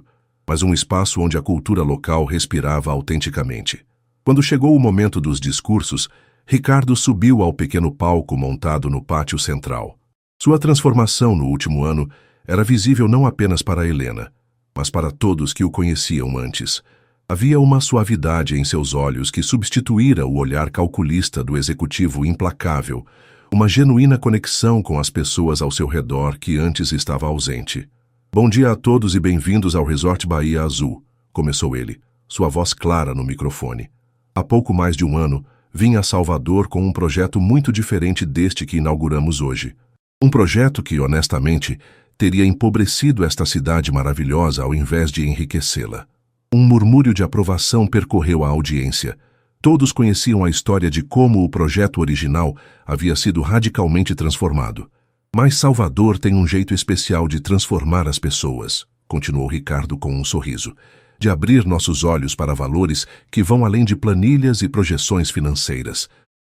mas um espaço onde a cultura local respirava autenticamente. Quando chegou o momento dos discursos, Ricardo subiu ao pequeno palco montado no pátio central. Sua transformação no último ano era visível não apenas para Helena, mas para todos que o conheciam antes. Havia uma suavidade em seus olhos que substituíra o olhar calculista do executivo implacável, uma genuína conexão com as pessoas ao seu redor que antes estava ausente. Bom dia a todos e bem-vindos ao Resort Bahia Azul, começou ele, sua voz clara no microfone. Há pouco mais de um ano, vim a Salvador com um projeto muito diferente deste que inauguramos hoje. Um projeto que, honestamente, teria empobrecido esta cidade maravilhosa ao invés de enriquecê-la. Um murmúrio de aprovação percorreu a audiência. Todos conheciam a história de como o projeto original havia sido radicalmente transformado. Mas Salvador tem um jeito especial de transformar as pessoas, continuou Ricardo com um sorriso, de abrir nossos olhos para valores que vão além de planilhas e projeções financeiras.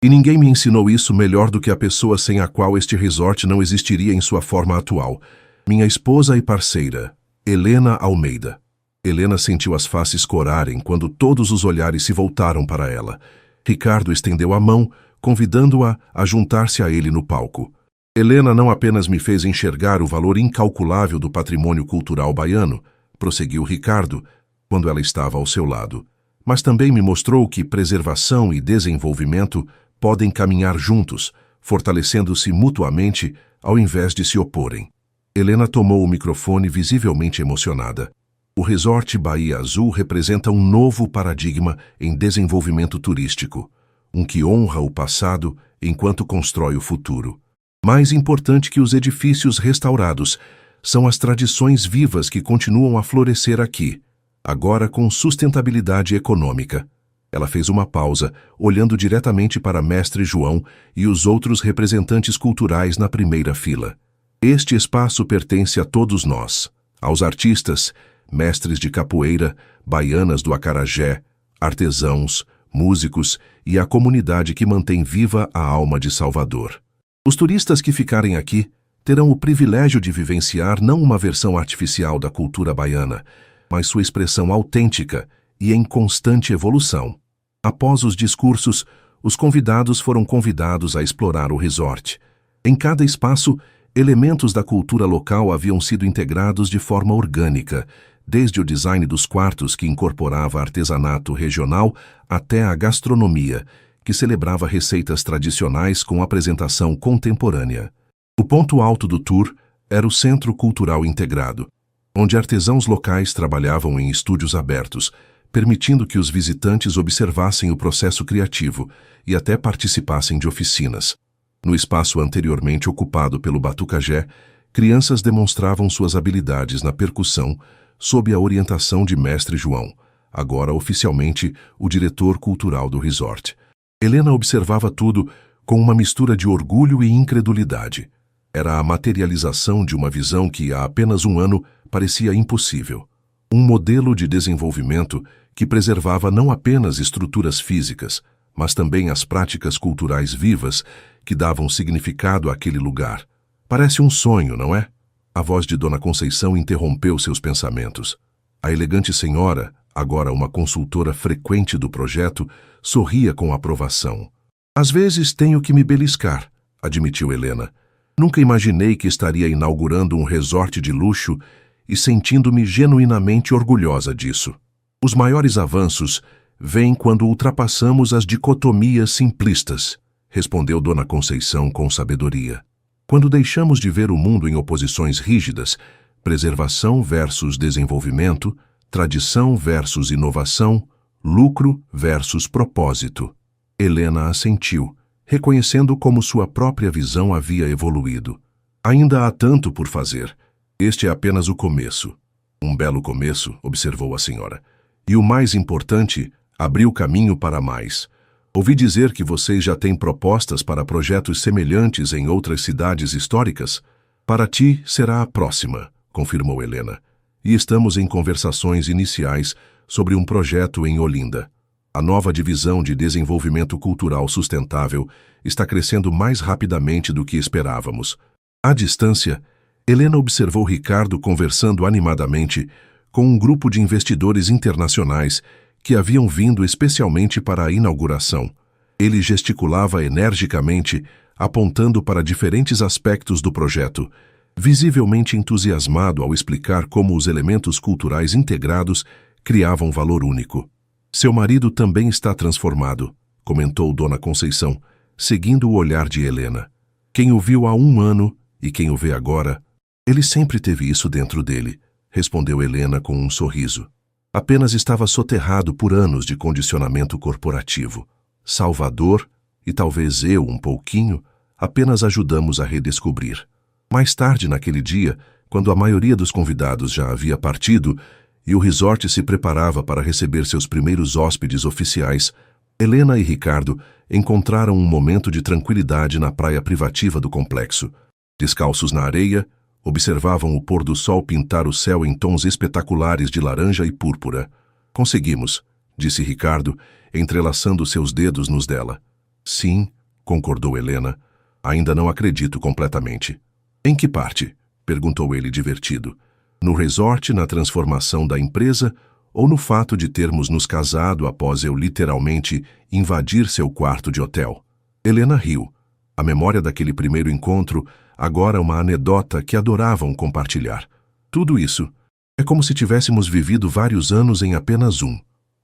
E ninguém me ensinou isso melhor do que a pessoa sem a qual este resort não existiria em sua forma atual. Minha esposa e parceira, Helena Almeida. Helena sentiu as faces corarem quando todos os olhares se voltaram para ela. Ricardo estendeu a mão, convidando-a a juntar-se a ele no palco. Helena não apenas me fez enxergar o valor incalculável do patrimônio cultural baiano, prosseguiu Ricardo, quando ela estava ao seu lado, mas também me mostrou que preservação e desenvolvimento podem caminhar juntos, fortalecendo-se mutuamente ao invés de se oporem. Helena tomou o microfone visivelmente emocionada. O Resort Bahia Azul representa um novo paradigma em desenvolvimento turístico, um que honra o passado enquanto constrói o futuro. Mais importante que os edifícios restaurados são as tradições vivas que continuam a florescer aqui, agora com sustentabilidade econômica. Ela fez uma pausa, olhando diretamente para Mestre João e os outros representantes culturais na primeira fila. Este espaço pertence a todos nós, aos artistas, mestres de capoeira, baianas do acarajé, artesãos, músicos e à comunidade que mantém viva a alma de Salvador. Os turistas que ficarem aqui terão o privilégio de vivenciar não uma versão artificial da cultura baiana, mas sua expressão autêntica e em constante evolução. Após os discursos, os convidados foram convidados a explorar o resort. Em cada espaço, elementos da cultura local haviam sido integrados de forma orgânica, desde o design dos quartos, que incorporava artesanato regional, até a gastronomia, que celebrava receitas tradicionais com apresentação contemporânea. O ponto alto do tour era o Centro Cultural Integrado, onde artesãos locais trabalhavam em estúdios abertos, permitindo que os visitantes observassem o processo criativo e até participassem de oficinas. No espaço anteriormente ocupado pelo batucajé, crianças demonstravam suas habilidades na percussão sob a orientação de Mestre João, agora oficialmente o diretor cultural do resort. Helena observava tudo com uma mistura de orgulho e incredulidade. Era a materialização de uma visão que há apenas um ano parecia impossível. Um modelo de desenvolvimento que preservava não apenas estruturas físicas, mas também as práticas culturais vivas que davam significado àquele lugar. Parece um sonho, não é? A voz de Dona Conceição interrompeu seus pensamentos. A elegante senhora, agora uma consultora frequente do projeto, sorria com aprovação. Às vezes tenho que me beliscar, admitiu Helena. Nunca imaginei que estaria inaugurando um resort de luxo e sentindo-me genuinamente orgulhosa disso. Os maiores avanços vêm quando ultrapassamos as dicotomias simplistas, respondeu Dona Conceição com sabedoria. Quando deixamos de ver o mundo em oposições rígidas, preservação versus desenvolvimento, tradição versus inovação, lucro versus propósito. Helena assentiu, reconhecendo como sua própria visão havia evoluído. Ainda há tanto por fazer. Este é apenas o começo. Um belo começo, observou a senhora. E o mais importante, abriu caminho para mais. Ouvi dizer que vocês já têm propostas para projetos semelhantes em outras cidades históricas? Para ti será a próxima, confirmou Helena. E estamos em conversações iniciais sobre um projeto em Olinda. A nova divisão de desenvolvimento cultural sustentável está crescendo mais rapidamente do que esperávamos. À distância, Helena observou Ricardo conversando animadamente com um grupo de investidores internacionais que haviam vindo especialmente para a inauguração. Ele gesticulava energicamente, apontando para diferentes aspectos do projeto, visivelmente entusiasmado ao explicar como os elementos culturais integrados criavam valor único. Seu marido também está transformado, comentou Dona Conceição, seguindo o olhar de Helena. Quem o viu há 1 ano e quem o vê agora, ele sempre teve isso dentro dele, respondeu Helena com um sorriso. Apenas estava soterrado por anos de condicionamento corporativo. Salvador, e talvez eu um pouquinho, apenas ajudamos a redescobrir. Mais tarde naquele dia, quando a maioria dos convidados já havia partido e o resort se preparava para receber seus primeiros hóspedes oficiais, Helena e Ricardo encontraram um momento de tranquilidade na praia privativa do complexo. Descalços na areia, observavam o pôr do sol pintar o céu em tons espetaculares de laranja e púrpura. Conseguimos, disse Ricardo, entrelaçando seus dedos nos dela. Sim, concordou Helena. Ainda não acredito completamente. Em que parte? Perguntou ele divertido. No resort, na transformação da empresa ou no fato de termos nos casado após eu literalmente invadir seu quarto de hotel? Helena riu. A memória daquele primeiro encontro, agora uma anedota que adoravam compartilhar. Tudo isso é como se tivéssemos vivido vários anos em apenas um.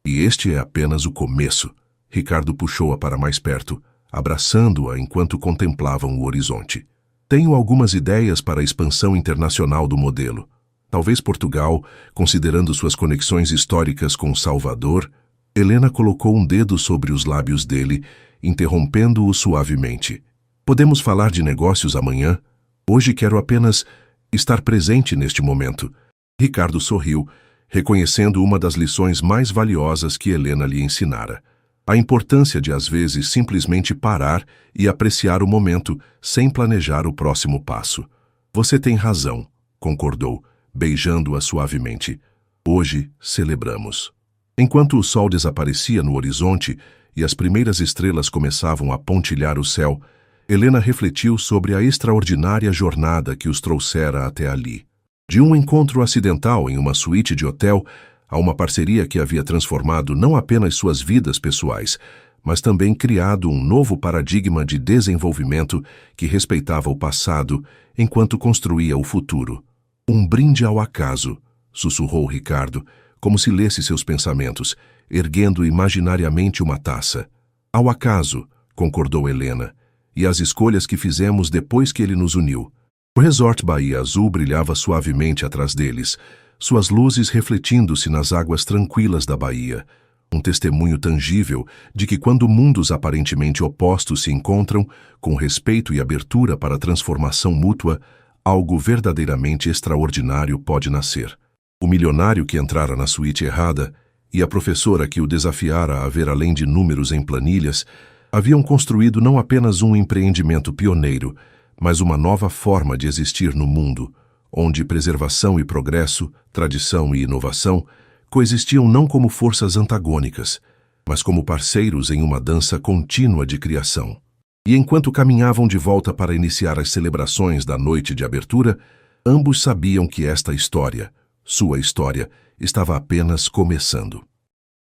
E este é apenas o começo. Ricardo puxou-a para mais perto, abraçando-a enquanto contemplavam o horizonte. Tenho algumas ideias para a expansão internacional do modelo. Talvez Portugal, considerando suas conexões históricas com Salvador. Helena colocou um dedo sobre os lábios dele, interrompendo-o suavemente. Podemos falar de negócios amanhã? Hoje quero apenas estar presente neste momento. Ricardo sorriu, reconhecendo uma das lições mais valiosas que Helena lhe ensinara. A importância de, às vezes, simplesmente parar e apreciar o momento, sem planejar o próximo passo. Você tem razão, concordou, beijando-a suavemente. Hoje celebramos. Enquanto o sol desaparecia no horizonte e as primeiras estrelas começavam a pontilhar o céu, Helena refletiu sobre a extraordinária jornada que os trouxera até ali. De um encontro acidental em uma suíte de hotel a uma parceria que havia transformado não apenas suas vidas pessoais, mas também criado um novo paradigma de desenvolvimento que respeitava o passado enquanto construía o futuro. Um brinde ao acaso, sussurrou Ricardo, como se lesse seus pensamentos, erguendo imaginariamente uma taça. Ao acaso, concordou Helena, e as escolhas que fizemos depois que ele nos uniu. O resort Bahia Azul brilhava suavemente atrás deles, suas luzes refletindo-se nas águas tranquilas da baía, um testemunho tangível de que quando mundos aparentemente opostos se encontram, com respeito e abertura para a transformação mútua, algo verdadeiramente extraordinário pode nascer. O milionário que entrara na suíte errada e a professora que o desafiara a ver além de números em planilhas haviam construído não apenas um empreendimento pioneiro, mas uma nova forma de existir no mundo, onde preservação e progresso, tradição e inovação coexistiam não como forças antagônicas, mas como parceiros em uma dança contínua de criação. E enquanto caminhavam de volta para iniciar as celebrações da noite de abertura, ambos sabiam que esta história, sua história, estava apenas começando.